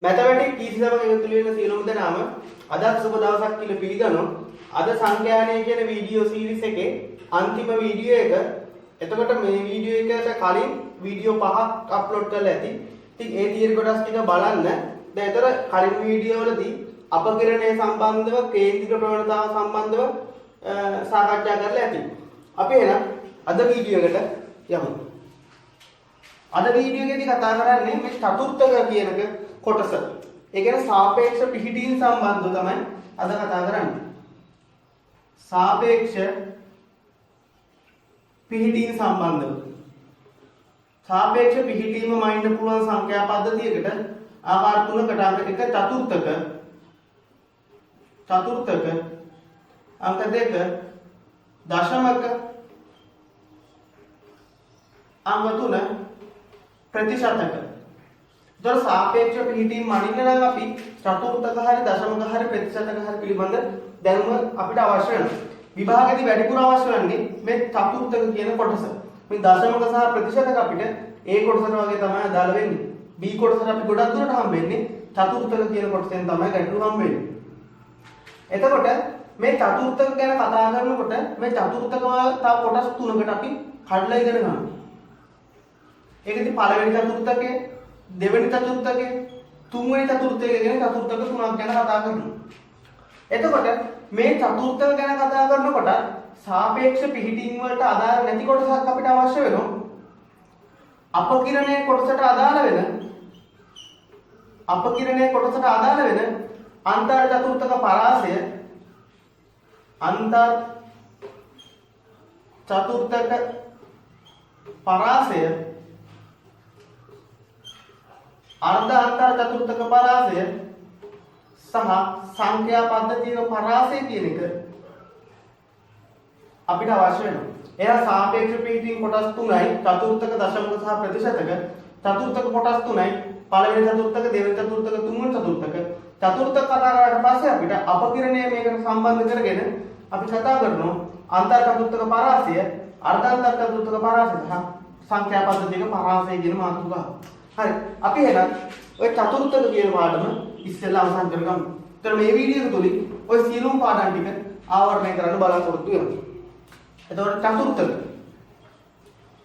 මැතමැටික් කී සමග එකතු වෙන සියලුම දෙනාම අදත් සුබ දවසක් කියලා පිළිගන්නවා. අද සංඛ්‍යානය කියන වීඩියෝ සීරීස් එකේ අන්තිම වීඩියෝ එක. එතකොට මේ වීඩියෝ එකට කලින් වීඩියෝ 5ක් අප්ලෝඩ් කරලා ඇති. ඉතින් ඒ තියරි කොටස් ටික බලන්න. දැන් ඒතර කලින් වීඩියෝ වලදී අපකිරණය සම්බන්ධව කේන්ද්‍රික ප්‍රවණතාව සම්බන්ධව සාකච්ඡා කරලා ඇති. අපි එහෙනම් අද වීඩියෝ එකට යමු. අද වීඩියෝ එකේදී කතා කරන්නේ මේ චතුර්ථක කියනක කොටස. ඒ කියන්නේ සාපේක්ෂ පිහිටීම් සම්බන්ධව තමයි අද කතා කරන්නේ. සාපේක්ෂ පිහිටීම් සම්බන්ධව. සාපේක්ෂ පිහිටීම මයින්ඩ් පුළුවන් සංඛ්‍යා පද්ධතියකට ආකාර තුනකට අපි එක චතුර්ථක අංක 2 දශමක අංක 3 ප්‍රතිශතක. දර සාපේක්ෂ පිහිටීම් මනින්න නම් අපි චතුර්ථක හරි දශමක හරි ප්‍රතිශතක හරි පිළිබඳ දැනුම අපිට අවශ්‍ය වෙනවා. විභාගයේදී වැඩිපුර අවශ්‍ය වෙන්නේ මේ චතුර්ථක කියන කොටස. මේ දශමක සහ ප්‍රතිශතක අපිට ඒ කොටසට වගේ තමයි අදාළ වෙන්නේ. B කොටසට අපි ගොඩක් දුරට හම්බෙන්නේ චතුර්ථක කියන කොටසෙන් තමයි ගැටලු හම්බෙන්නේ. එතකොට මේ චතුර්ථක ගැන කතා කරනකොට මේ චතුර්ථක තව කොටස් තුනකට අපි කඩලා ඉගෙන ගන්නවා. ඒකෙදි පළවෙනි චතුර්ථකය, දෙවෙනි චතුර්ථකය, තුන්වෙනි චතුර්ථකය කියන චතුර්ථක තුනක් ගැන කතා කරනවා. එතකොට මේ චතුර්ථක ගැන කතා කරනකොට සාපේක්ෂ පිහිටීම් වලට අදාළ නැති කොටසක් අපිට අවශ්‍ය වෙනවා. අපකිරණයේ කොටසට අදාළ වෙන අන්තර් චතුර්ථක පරාසය අර්ධ අන්තර් චතුර්ථක පරාසය සහ සංඛ්‍යා පද්ධතියක පරාසය කියන එක අපිට අවශ්‍ය වෙනවා. එහෙනම් සාපේක්ෂ පිහිටීම් කොටස් තුනයි චතුර්ථක දශමක සහ ප්‍රතිශතක. චතුර්ථක කොටස් තුනයි පළවෙනි චතුර්ථක, දෙවෙනි චතුර්ථක, තුන්වෙනි චතුර්ථක. චතුර්ථක කතා කරාට පස්සේ අපිට අපකිරණය මේකට සම්බන්ධ කරගෙන අපි කතා කරනවා අන්තර් චතුර්ථක පරාසය, අර්ධ අන්තර් චතුර්ථක පරාසය සහ සංඛ්‍යා පද්ධතියක පරාසය කියන මාතෘකාව. හරි. අපි එහෙනම් ඔය චතුර්ථක කියන පාඩම ඉස්සෙල්ලා අවසන් කරගමු. ඒතර මේ වීඩියෝ එක තුලින් ඔය සියලුම පාඩම් ටික ආවරණය කරන්න බලාපොරොත්තු වෙනවා. එතකොට චතුර්ථක.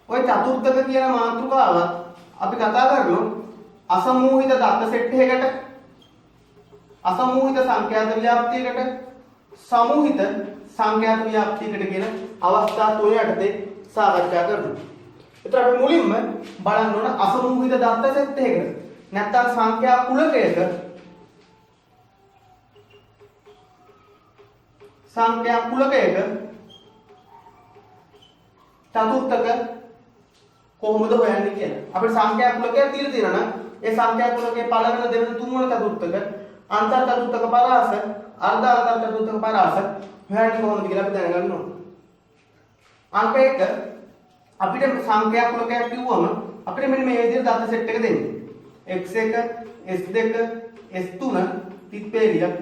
ඔය චතුර්ථක කියන මාතෘකාව අපි කතා කරනවා අසමූහිත දත්ත සෙට් එකකට, අසමූහිත සංඛ්‍යාත ව්‍යාප්තියකට, සමූහිත සංඛ්‍යාත ව්‍යාප්තියකට කියන අවස්ථා තුන යටතේ සාකච්ඡා කරනවා. ඒතර අපි මුලින්ම බලන්න ඕන අසමූහිත දත්ත සෙට් එකකට. නැත්නම් සංඛ්‍යා කුලකයක චතුර්ථක කොහොමද හොයන්නේ කියලා. අපිට සංඛ්‍යා කුලකයක් දීලා තියෙනවා නම් ඒ සංඛ්‍යා කුලකයේ පළවෙනි දෙවෙනි තුන්වෙනි චතුර්ථක, අන්තර් චතුර්ථක පරාස, අර්ධ අන්තර් චතුර්ථක පරාස හොයන්නේ කොහොමද කියලා අපි දැනගන්න ඕන. අංක 1 අපිට සංඛ්‍යා කුලකයක් කිව්වම අපිට මෙන්න මේ විදිහට දත්ත සෙට් එක දෙන්නේ. x1 s2 s3 තිත්පේලියක්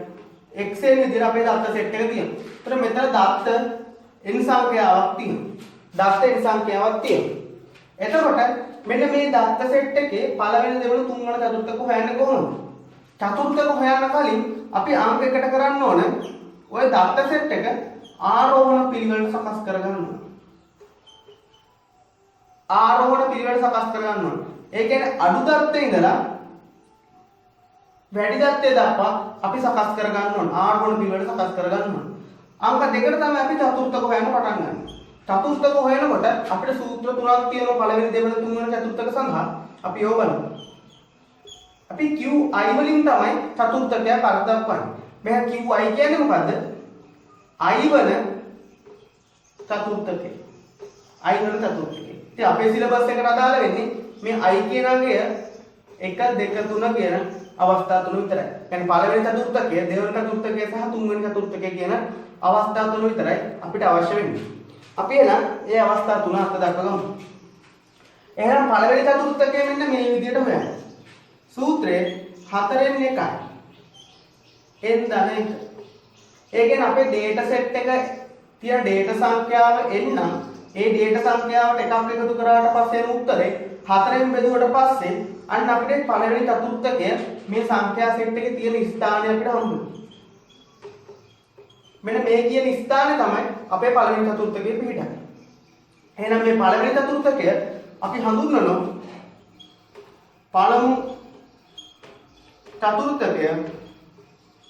xn විදිහට අපේ දත්ත සෙට් එක තියෙනවා. ඒතර මෙතන දත්ත n සංඛ්‍යාවක් තියෙනවා. එතකොට මෙන්න මේ දත්ත සෙට් එකේ පළවෙනි දෙවෙනි තුන්වෙනි චතුර්ථක හොයන්නේ කොහොමද? චතුර්ථක හොයන්න කලින් අපි අංක එකට කරන්න ඕන ඔය දත්ත සෙට් එක ආරෝහණ පිළිවෙලට සකස් කරගන්න ඕන. ඒ කියන්නේ අඩු දත්තේ ඉඳලා වැඩි දත්තේ දක්වා අපි සකස් කරගන්න ඕන. ආරෝහණ පිළිවෙලට සකස් කරගන්න ඕන. අංක දෙකට තමයි අපි චතුර්ථක හොයන්න පටන් ගන්න. චතුර්ථක හොයනකොට අපිට සූත්‍ර තුනක් තියෙනවා පළවෙනි දෙවෙනි තුන්වෙනි චතුර්ථක සඳහා. අපි ඒව බලමු. අපි qi වලින් තමයි චතුර්ථකයක් අර්ථ දක්වන්නේ. මෙහෙන් qi කියන්නේ මොකද්ද? i වන චතුර්ථකය. ඉතින් අපේ සිලබස් එකට අදාළ වෙන්නේ මේ i කියන අංගය 1 2 3 කියන අවස්ථා තුන විතරයි. يعني පළවෙනි චතුර්ථකය, දෙවෙනි චතුර්ථකය සහ තුන්වෙනි චතුර්ථකය කියන අවස්ථා තුන විතරයි අපිට අවශ්‍ය වෙන්නේ. අපි එහෙනම් මේ අවස්ථා තුන අර්ථ දක්වගමු. එහෙනම් පළවෙනි චතුර්ථකය මෙන්න මේ විදිහට හොයන්න. සූත්‍රයේ 4න් 1යි. n ධන 1. ඒ කියන්නේ අපේ data set එක තියෙන data සංඛ්‍යාව n නම් ඒ ඩේටා සංඛ්‍යාවට එකක් එකතු කරාට පස්සේ එන උත්තරේ 4න් බෙදුවට පස්සේ අන්න අපිට පළවෙනි චතුර්ථකය මේ සංඛ්‍යා සෙට් එකේ තියෙන ස්ථානය අපිට හම්බුනේ. මෙන්න මේ කියන ස්ථානය තමයි අපේ පළවෙනි චතුර්ථකයේ පිහිටන්නේ. එහෙනම් මේ පළවෙනි චතුර්ථකය අපි හඳුන්වනවා පළමු චතුර්ථකය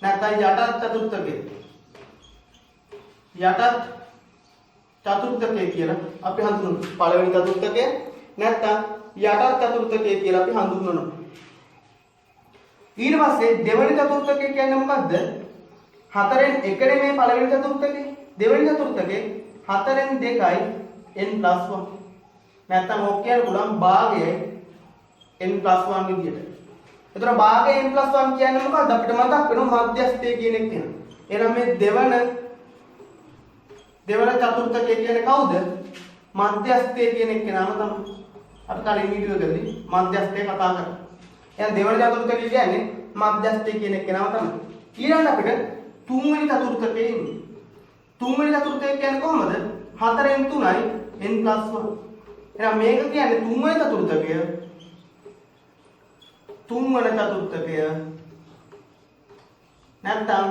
නැත්නම් යටත් චතුර්ථකය. යටත් චතුර්ථකය කියලා අපි හඳුන්වනවා. පළවෙනි චතුර්ථකය නැත්නම් යටත් චතුර්ථකය කියලා අපි හඳුන්වනවා. ඊට පස්සේ දෙවෙනි චතුර්ථකය කියන්නේ මොකද්ද? 4න් 1 නේ මේ පළවෙනි චතුර්ථකය. දෙවෙනි චතුර්ථකේ 4න් 2යි n+1. නැත්නම් ඕක කියන්න පුළුවන් භාගයයි n+1 විදියට. එතකොට භාගය n+1 කියන්නේ මොකක්ද? අපිට මතක් වෙනවා මධ්‍යස්ථය කියන එක තියෙනවා. එහෙනම් මේ දෙවන චතුර්ථකය කියන්නේ කවුද? මධ්‍යස්ථය කියන එක නම තමයි. අපි කලින් වීඩියෝ එකකදී මධ්‍යස්ථය කතා කරා. එහෙනම් දෙවන චතුර්ථකය කියන්නේ මධ්‍යස්ථය කියන එක නම තමයි. ඊළඟට අපිට තුන්වෙනි චතුර්ථකය ඉන්නේ. තුන්වෙනි චතුර්ථකය කියන්නේ කොහොමද? 4න් 3යි n+1. එහෙනම් මේක කියන්නේ තුන්වෙනි චතුර්ථකය. තුන්වෙනි චතුර්ථකය නැත්නම්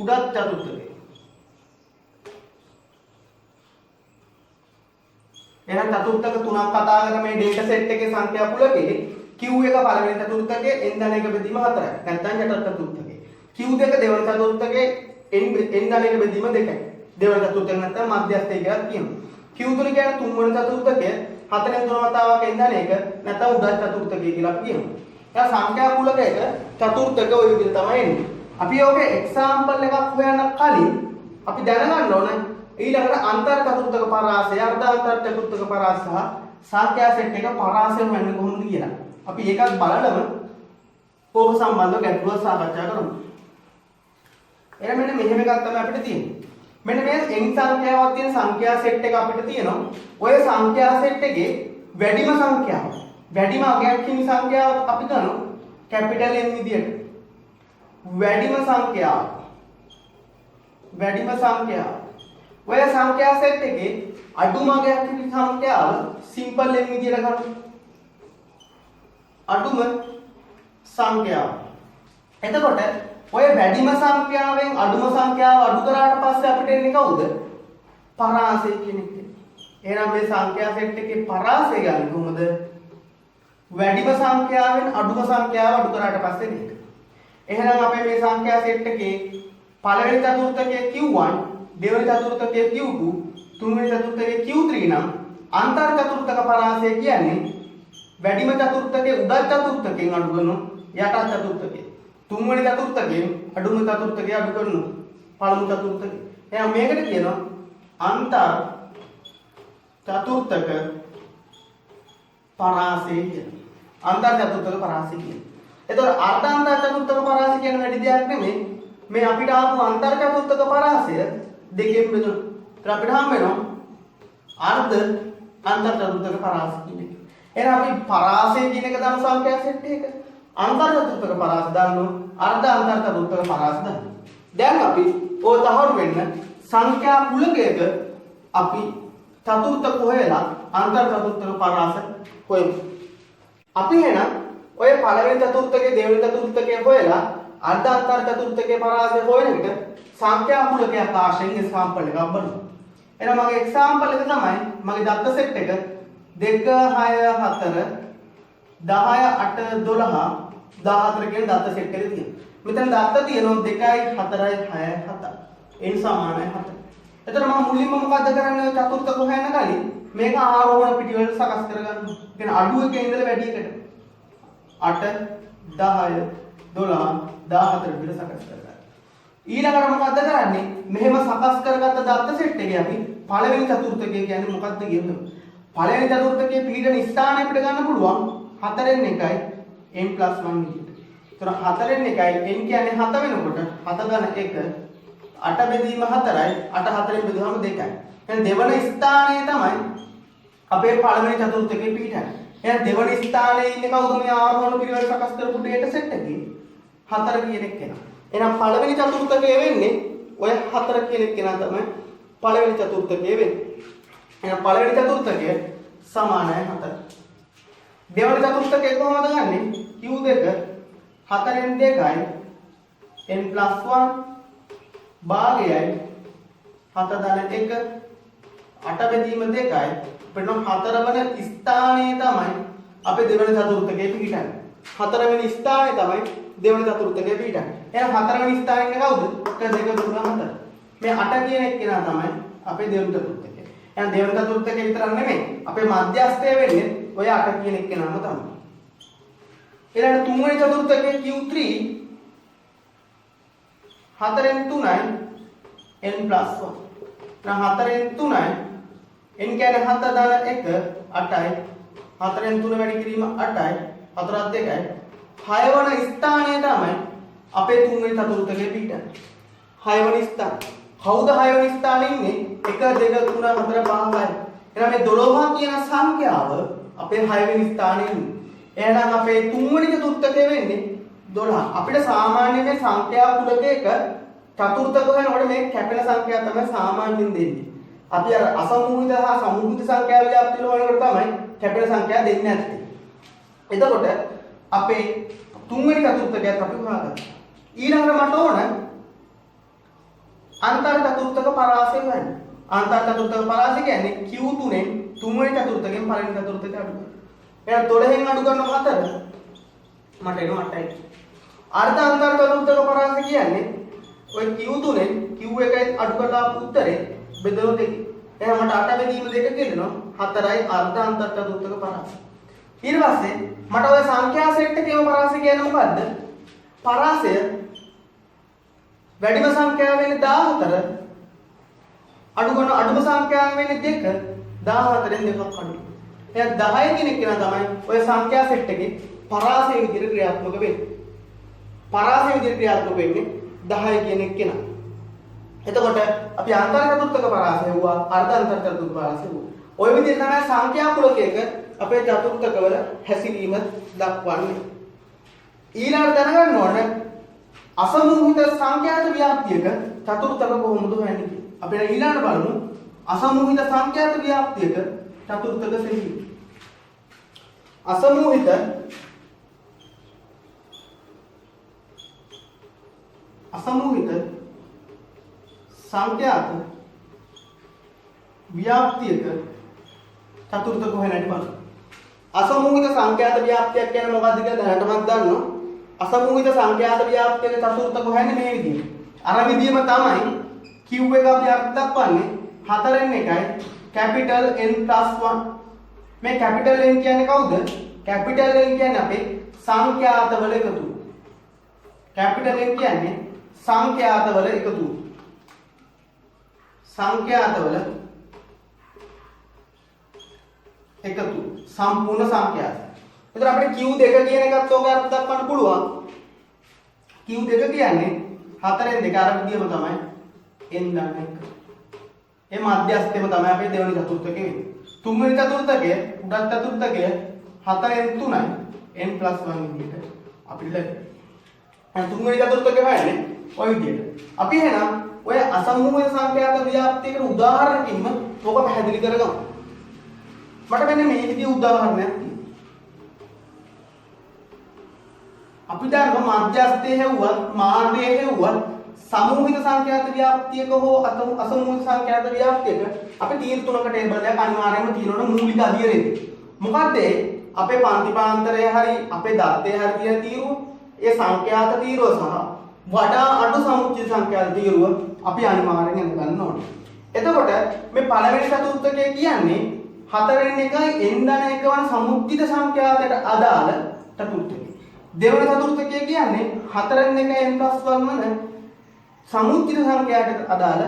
උඩත් චතුර්ථකය. එහෙනම් චතුර්ථක තුනක් කතා කරන මේ ඩේටා සෙට් එකේ සංඛ්‍යා පුලකේ Q එක පළවෙනි චතුර්ථකයේ n ධන එක බෙදීම 4යි. නැත්නම් යටත් චතුර්ථකයේ. Q දෙක දෙවන චතුර්ථකයේ n ධන එක බෙදීම 2යි. දෙවන චතුර්ථකය නැත්නම් මධ්‍යස්ථය කියලා කියනවා. Q තුන කියන්නේ තුන්වෙනි චතුර්ථකය 4න් 3 වතාවක් n ධන එක නැත්නම් උඩත් චතුර්ථකය කියලා අපි කියනවා. දැන් සංඛ්‍යා කුලකයක චතුර්ථක ඔය විදිහට තමයි එන්නේ. අපි ඔගේ එක්සැම්පල් එකක් හොයන්න කලින් අපි දැනගන්න ඕනේ ඊළඟට අන්තර් චතුර්ථක පරාසය, අර්ධ අන්තර් චතුර්ථක පරාස සහ සංඛ්‍යා සෙට් එක පරාසය වෙන්නේ කොහොමද කියලා. අපි ඒකත් බලලම ඕක සම්බන්ධව ගැටලුවක් සාකච්ඡා කරමු. එහෙනම් මෙන්න මෙහෙම එකක් තමයි අපිට තියෙන්නේ. මෙන්න මේ n සංඛ්‍යාවක් තියෙන සංඛ්‍යා සෙට් එක අපිට තියෙනවා. ඔය සංඛ්‍යා සෙට් එකේ වැඩිම සංඛ්‍යාව වැඩිම අගයක් හිමි සංඛ්‍යාව අපි ගන්නවා කැපිටල් N විදියට. වැඩිම සංඛ්‍යාව ඔය සංඛ්‍යා සෙට් එකේ අඩුම අගයක් හිමි සංඛ්‍යාව සිම්පල් N විදියට ගන්නවා. අඩුම සංඛ්‍යාව. එතකොට ඔය වැඩිම සංඛ්‍යාවෙන් අඩුම සංඛ්‍යාව අඩු කරාට පස්සේ අපිට එන්නේ කවුද? පරාසය කියන එක. එහෙනම් මේ සංඛ්‍යා සෙට් එකේ පරාසය ගන්නේ කොහොමද? වැඩිම සංඛ්‍යාවෙන් අඩුම සංඛ්‍යාව අඩු කරාට පස්සේ මේක. එහෙනම් අපේ මේ සංඛ්‍යා සෙට් එකේ පළවෙනි චතුර්ථකයේ Q1, දෙවෙනි චතුර්ථකයේ Q2, තුන්වෙනි චතුර්ථකයේ Q3 නම් අන්තර් චතුර්ථක පරාසය කියන්නේ වැඩිම චතුර්ථකයේ උඩත් චතුර්ථකයෙන් අඩු කරන යටත් චතුර්ථකය. තුන්වෙනි චතුර්ථකයෙන් අඩුම චතුර්ථකය අඩු කරන පළමු චතුර්ථකය. එහෙනම් මේකට කියනවා අන්තර් චතුර්ථක පරාසය කියලා. අන්තර් චතුර්ථක පරාසය කියන්නේ. එතකොට අර්ධ අන්තර් චතුර්ථක පරාසය කියන්නේ වැඩි දෙයක් නෙමෙයි. මේ අපිට ආපු අන්තර් චතුර්ථක පරාසය දෙකෙන් බෙදුණා. ඒත් අපිට හම් වෙනවා අර්ධ අන්තර් චතුර්ථක පරාසය කියන්නේ. එහෙනම් අපි පරාසය කියන එක දාන සංඛ්‍යා සෙට් එකක අන්තර් චතුර්ථක පරාසය දානවා අර්ධ අන්තර් චතුර්ථක පරාසය දානවා. දැන් අපි ඔය තහවුරු වෙන්න සංඛ්‍යා කුලකයක අපි චතුර්ථක හොයලා අන්තර් චතුර්ථක පරාසය හොයමු. අපි එහෙනම් ඔය පළවෙනි චතුර්ථකයේ දෙවෙනි චතුර්ථකයේ හොයලා අර්ධ අන්තර් චතුර්ථකයේ පරාසය හොයන විට සංඛ්‍යා කුලකයක් ආශ්‍රයෙන් එක්සැම්පල් එකක් බලමු. එහෙනම් මගේ එක්සැම්පල් එක තමයි මගේ දත්ත සෙට් එක 2 6 4 10 8 12 14 කියන දත්ත සෙට් එකේ තියෙනවා. මෙතන දත්ත තියෙනවා 2යි 4යි 6යි 7යි. n සමානයි 7. එතකොට මම මුලින්ම මොකද්ද කරන්නේ චතුර්ථක හොයන්න කලින් මේක ආරෝහණ පිටිවල සකස් කරගන්න. කියන්නේ අඩු එකේ ඉඳලා වැඩි එකට 8 10 12 14 විතර සකස් කරගන්න. ඊළඟට මොකද්ද කරන්නේ? මෙහෙම සකස් කරගත්ත දත්ත සෙට් එකේ අපි පළවෙනි චතුර්ථකය කියන්නේ මොකද්ද කියන්නේ? පළවෙනි චතුර්ථකයේ පිළිදෙන ස්ථානය අපිට ගන්න පුළුවන් 4න් 1යි n+1 විදිහට. ඒතර 4න් 1යි n කියන්නේ 7 වෙනකොට 7 ගන්න 1 8 බෙදීම 4යි 8 4න් බෙදුවම 2යි. එහෙනම් දෙවන ස්ථානයේ තමයි අපේ පළවෙනි චතුර්ථකයේ පිළිදෙන්නේ. එහෙනම් දෙවන ස්ථානයේ ඉන්නේ කවුද මේ ආරෝහණ පිළිවෙල සකස් කරපු ඩේටා සෙට් එකේ 4 කියන එක කෙනා. එහෙනම් පළවෙනි චතුර්ථකයේ වෙන්නේ ඔය 4 කියන කෙනා තමයි පළවෙනි චතුර්ථකයේ වෙන්නේ. එහෙනම් පළවෙනි චතුර්ථකය සමානයි 4. දෙවන චතුර්ථකය කොහොමද ගන්නෙ? q2 4න් 2යි n+1 භාගයයි 7 ධන 1 8 බෙදීම 2යි අපිට 4 වන ස්ථානයේ තමයි අපේ දෙවන චතුර්ථකයේ පිහිටන්නේ. 4 වෙනි ස්ථානයේ තමයි දෙවන චතුර්ථකයේ පිහිටන්නේ. එහෙනම් 4 වෙනි ස්ථානයේ ඉන්නේ කවුද? 1 2 3 4. මේ 8 කියන එක්කෙනා තමයි අපේ දෙවන චතුර්ථකය. එහෙනම් දෙවන චතුර්ථකයේ විතරක් නෙමෙයි අපේ මධ්‍යස්ථය වෙන්නේ ඔය 8 කියන එක්කෙනාම තමයි. ඊළඟ තුන්වෙනි චතුර්ථකයේ q3 4න් 3යි n+1. දැන් 4න් 3යි n කියන්නේ 7 ධන 1 8යි 4න් 3 වැඩි කිරීම 8යි 4ත් 2යි 6 වන ස්ථානයේ තමයි අපේ තුන්වෙනි චතුර්ථකයේ පිහිටන්නේ. 6 වන ස්ථාන. කවුද 6 වන ස්ථානයේ ඉන්නේ? 1 2 3 4 5යි. එහෙනම් මේ 12 කියන සංඛ්‍යාව අපේ 6 වෙනි ස්ථානයේ ඉන්නේ. එහෙනම් අපේ තුන්වෙනි චතුර්ථකය වෙන්නේ 12. අපිට සාමාන්‍ය මේ සංඛ්‍යා කුලකයක චතුර්ථක වෙනකොට මේ කැපෙන සංඛ්‍යාව තමයි සාමාන්‍යයෙන් දෙන්නේ. අපි අර අසමූහිත හා සමූහිත සංඛ්‍යා ව්‍යාප්ති වලට තමයි කැපෙන සංඛ්‍යා දෙන්නේ නැත්තේ. එතකොට අපේ තුන්වෙනි චතුර්ථකයත් අපි හොයාගත්තා. ඊළඟට මට ඕන අන්තර් චතුර්ථක පරාසය හොයන්න. අන්තර් චතුර්ථක පරාසය කියන්නේ Q3ෙන් තුන්වෙනි චතුර්ථකයෙන් පළවෙනි චතුර්ථකයට අඩු කරනවා. එහෙනම් 12න් අඩු කරනවා 4. මට එනවා 8යි. අර්ධ අන්තර් චතුර්ථක පරාසය කියන්නේ ඔය Q3ෙන් Q1 අඩු කරලා උත්තරේ බෙදලා දෙක. එහෙනම් මට 8 බෙදීම 2 කියනවා 4යි අර්ධ අන්තර් චතුර්ථක පරාසය. ඊට පස්සේ මට ඔය සංඛ්‍යා සෙට් එකේම පරාසය කියන්නේ මොකද්ද? පරාසය වැඩිම සංඛ්‍යාව වෙන්නේ 14 අඩු කරන අඩුම සංඛ්‍යාව වෙන්නේ 2 14න් දෙකක් අඩු. එහෙනම් 10 කෙනෙක් කෙනා තමයි ඔය සංඛ්‍යා සෙට් එකේ පරාසය විදිහට ක්‍රියාත්මක වෙන්නේ. පරාසය විදිහට ක්‍රියාත්මක වෙන්නේ 10 කෙනෙක් කෙනා. එතකොට අපි අන්තර් චතුර්ථක පරාසය වුණා අර්ධ අන්තර් චතුර්ථක පරාසය වුණා. ওই විදිහට තමයි සංඛ්‍යා කුලකයක අපේ චතුර්ථකවල හැසිරීම දක්වන්නේ. ඊළඟට දැනගන්න ඕනේ අසමූහිත සංඛ්‍යාත ව්‍යාප්තියක චතුර්ථක කොහොමද හොයන්නේ කියලා. අපි ඊළඟට බලමු අසමූහිත සංඛ්‍යාත ව්‍යාප්තියක චතුර්ථක සෙවීම. අසමූහිත සංඛ්‍යාත ව්‍යාප්තියක චතුර්ථක හොයන්නට බලමු. අසමූහිත සංඛ්‍යාත ව්‍යාප්තියක් කියන්නේ මොකක්ද කියලා දැනටමත් දන්නවා. අසමූහිත සංඛ්‍යාත ව්‍යාප්තියක චතුර්ථක හොයන්නේ මේ විදිහට. අර විදිහම තමයි Q එක අපි අර්ථ දක්වන්නේ 4න් 1යි capital N+1. මේ capital N කියන්නේ කවුද? capital N කියන්නේ අපේ සංඛ්‍යාතවල එකතුව. capital N කියන්නේ සංඛ්‍යාතවල එකතුව. සංඛ්‍යාතවල එකතු සම්පූර්ණ සංඛ්‍යාත. එතකොට අපිට Q2 කියන එකත් ඕක අර්ථ දක්වන්න පුළුවන්. Q2 කියන්නේ 4න් 2 අර විදියම තමයි n ගන්න එක. ඒ මධ්‍යස්ථයම තමයි අපේ දෙවෙනි චතුර්ථකය වෙන්නේ. තුන්වෙනි චතුර්ථකය උඩත් චතුර්ථකය 4න් 3යි n+1 විදියට අපිට ලැබෙනවා. එහෙනම් තුන්වෙනි චතුර්ථකය වෙන්නේ ওই විදියට. අපි එහෙනම් ඔය අසමූහිත සංඛ්‍යාත ව්‍යාප්තියකට උදාහරණකින්ම ඕක පැහැදිලි කරගමු. මට මෙන්න මේ විදිහේ උදාහරණයක් තියෙනවා. අපි දන්නවා මධ්‍යස්ථයේ හෙව්වත් මාර්ගයේ හෙව්වත් සමූහිත සංඛ්‍යාත ව්‍යාප්තියක හෝ අසමූහිත සංඛ්‍යාත ව්‍යාප්තියක අපි තීර තුනක ටේබල් එකක් අනිවාර්යයෙන්ම තියෙනවනේ මූලික අධියරේ. මොකද්ද අපේ පන්තිපාන්තරයේ හරි අපේ දත්තයේ හරි තියෙන තීරුව ඒ සංඛ්‍යාත තීරුව සහ වඩා අඩු සමුච්චිත සංඛ්‍යාත තීරුව අපි අනිවාර්යෙන් ගන්න ඕනේ. එතකොට මේ පළවෙනි චතුර්ථකය කියන්නේ 4න් 1යි n ධන 1 වන සමුච්චිත සංඛ්‍යාතයට අදාළ චතුර්ථකය. දෙවන චතුර්ථකය කියන්නේ 4න් 1 n+1 වන සමුච්චිත සංඛ්‍යාතයට අදාළ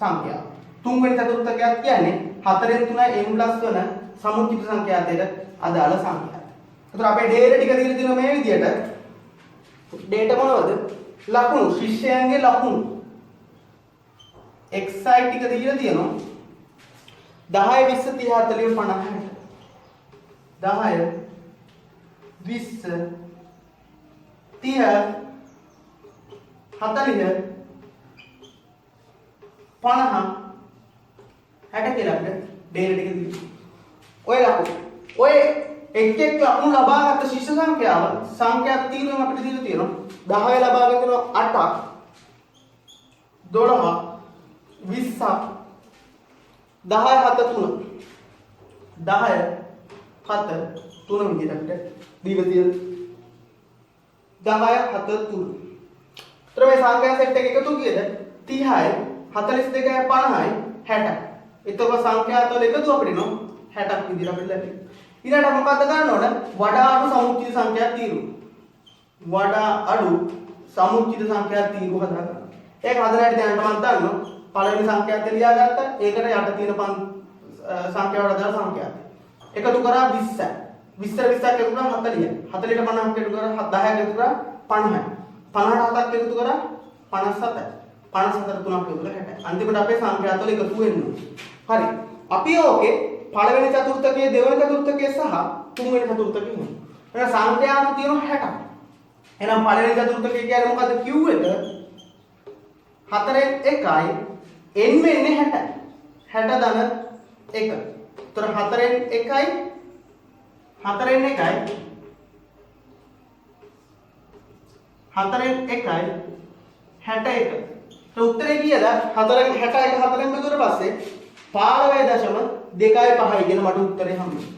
සංඛ්‍යාව. තුන්වෙනි චතුර්ථකයක් කියන්නේ 4න් 3යි n+ වන සමුච්චිත සංඛ්‍යාතයට අදාළ සංඛ්‍යාත. එතකොට අපේ ඩේටා ටික දීලා තියෙනවා මේ විදිහට. ඩේටා මොනවද? ලකුණු ශිෂ්‍යයන්ගේ ලකුණු xi ටික දීලා තියෙනවා 10 20 30 40 50 10 20 30 40 50 60 කියලා අපිට ඩේටා ටික දීලා. ඔය ලකුණු. ඔය එක් එක් ලකුණු ලබාගත් ශිෂ්‍ය සංඛ්‍යාව සංඛ්‍යා තීරුවෙන් අපිට දීලා තියෙනවා. 10 ලබාගෙන තියෙනවා 8ක් 12ක් 20ක් 10 7 3 10 7 3 විදිහට අපිට දීලා තියෙනවා. 10 7 3. ඊට මේ සංඛ්‍යා සෙට් එක එකතු කීයද? 30යි 42යි 50යි 60යි. එතකොට සංඛ්‍යා තුන එකතු අපිට නෝ 60ක් විදිහට අපිට ලැබෙනවා. ඊළඟට මොකක්ද කරන්න ඕන? වඩා අඩු සමුච්චිත සංඛ්‍යා තීරු. වඩා අඩු සමුච්චිත සංඛ්‍යා තීරු හදා ගන්න. ඒක හදලා දැනට මම දන්නවා. පළවෙනි සංඛ්‍යාත ලියාගත්තා. ඒකට යට තියෙන සංඛ්‍යාවට දාලා සංඛ්‍යාත. එකතු කරා 20යි. 20 20ක් එකතු කරා 40යි. 40ට 50ක් එකතු කරා 10ක් එකතු කරා 50යි. 50ට 7ක් එකතු කරා 57යි. 57ට 3ක් එකතු කරා 60යි. අන්තිමට අපේ සංඛ්‍යාත වල එකතු වෙන්නේ. හරි. අපි ඕකේ පළවෙනි චතුර්ථකයේ දෙවෙනි චතුර්ථකයේ සහ තුන්වෙනි චතුර්ථකයේ ඉන්නවා. එහෙනම් සංඛ්‍යාත තියෙනවා 60ක්. එහෙනම් පළවෙනි චතුර්ථකයේ කියන්නේ මොකද්ද? Q එක 4න් 1යි n වෙන්නේ 60යි. 60 ධන 1. ඒතර 4න් 1යි 4න් 1යි 61. ඒ උත්තරේ කීයද? 4න් 61 4න් බෙදුවට පස්සේ 15.25 කියන මට උත්තරේ හම්බුනේ.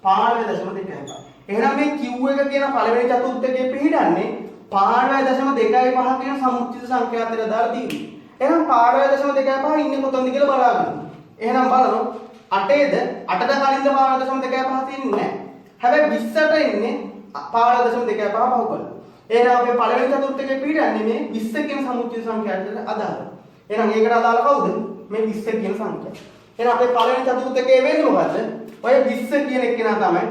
15.25. එහෙනම් මේ Q එක කියන පළවෙනි චතුර්ථකයේ පිළිඩන්නේ 15.25 කියන සමුච්චිත සංඛ්‍යාතයට දාලා තියෙනවා. එහෙනම් 15.25 ඉන්නේ කොතනද කියලා බලාගන්න. එහෙනම් බලමු 8ේද 8ට කලින්ද 15.25 තියෙන්නේ නැහැ. හැබැයි 20ට ඉන්නේ 15.25 පහ කරලා. එහෙනම් අපේ පළවෙනි චතුර්ථකයේ පිළිඩන්නේ මේ 20 කියන සමුච්චිත සංඛ්‍යාතයට අදාළ. එහෙනම් ඒකට අදාළ කවුද? මේ 20 කියන සංඛ්‍යාව. එහෙනම් අපේ පළවෙනි චතුර්ථකයේ වෙන්නේ මොකද්ද? ඔය 20 කියන එක නා තමයි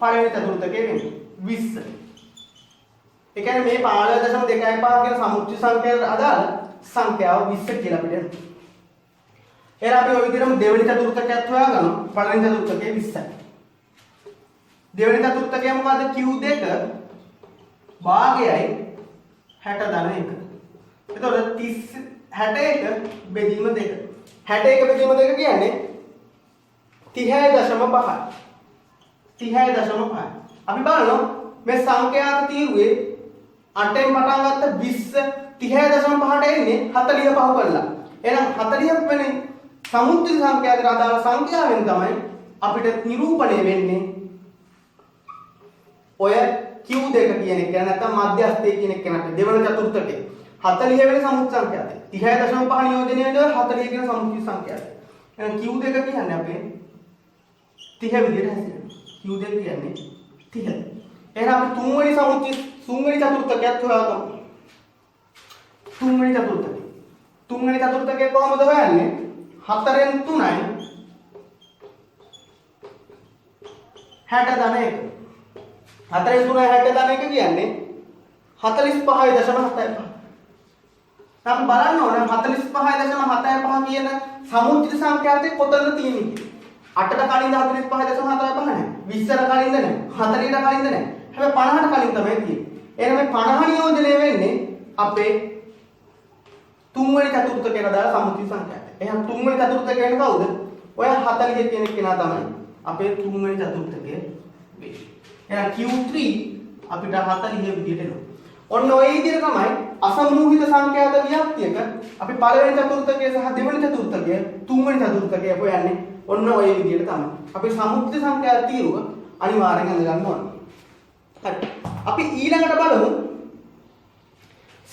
පළවෙනි චතුර්ථකයේ වෙන්නේ. 20. ඒ කියන්නේ මේ 15.25 කියන සමුච්චිත සංඛ්‍යාවට අදාළ සංඛ්‍යාව 20 කියලා අපිට එනවා. එහෙනම් අපි ඔය විදිහටම දෙවෙනි චතුර්ථකයත් හොයාගන්නවා. පළවෙනි චතුර්ථකයේ 20යි. දෙවෙනි චතුර්ථකය මොකද්ද? Q2 භාගයයි 60 ධන 1. එතකොට 61 බෙදීම 2. 61 බෙදීම 2 කියන්නේ 30.5යි. 30.5යි. අපි බලනවා මේ සංඛ්‍යාත තීරුවේ 8න් පටන් ගත්ත 20 30.5ට එන්නේ 45 කරලා. එහෙනම් 40 වෙනි සමුච්චිත සංඛ්‍යාතයට අදාළ සංඛ්‍යාවෙන් තමයි අපිට නිරූපණය වෙන්නේ ඔය Q2 කියන එක නැත්නම් මධ්‍යස්ථය කියන එක නැත්නම් දෙවන චතුර්ථකේ 40 වෙනි සමුච්චිත සංඛ්‍යාතය 30.5 නියෝජනය වෙනවා 40 කියන සමුච්චිත සංඛ්‍යාතය. එහෙනම් Q2 කියන්නේ අපේ 30 විදිහට හැදෙනවා. Q2 කියන්නේ 30. එහෙනම් අපි තුන්වෙනි චතුර්ථකයත් හොයාගමු. තුන්වෙනි චතුර්ථකය කොහොමද හොයන්නේ? 4න් 3යි 60 ධන 1. 4න් 3යි 60 ධන 1 කියන්නේ 45.75. අපි බලන්න ඕන 45.75 කියන සමුච්චිත සංඛ්‍යාතේ කොතනද තියෙන්නේ? 8ට කලින්ද 45.75 නැහැ. 20ට කලින්ද නැහැ. 40ට කලින්ද නැහැ. හැබැයි 50ට කලින් තමයි තියෙන්නේ. එහෙනම් මේ 50 නියෝජනය වෙන්නේ අපේ තුන්වෙනි චතුර්ථකයට දාලා සමුච්චිත සංඛ්‍යාතය. එහෙනම් තුන්වෙනි චතුර්ථකය කියන්නේ කවුද? ඔය 40 කියන කෙනා තමයි අපේ තුන්වෙනි චතුර්ථකය වෙන්නේ. එහෙනම් Q3 අපිට 40 විදිහට එනවා. ඔන්න ඔය විදිහට තමයි අසමූහිත සංඛ්‍යාත ව්‍යාප්තියක අපි පළවෙනි චතුර්ථකය සහ දෙවෙනි චතුර්ථකය තුන්වෙනි චතුර්ථකය හොයන්නේ. ඔන්න ඔය විදිහට තමයි. අපි සමුච්චිත සංඛ්‍යාත තීරුව අනිවාර්යෙන් අඳගන්න ඕනේ. හරි. අපි ඊළඟට බලමු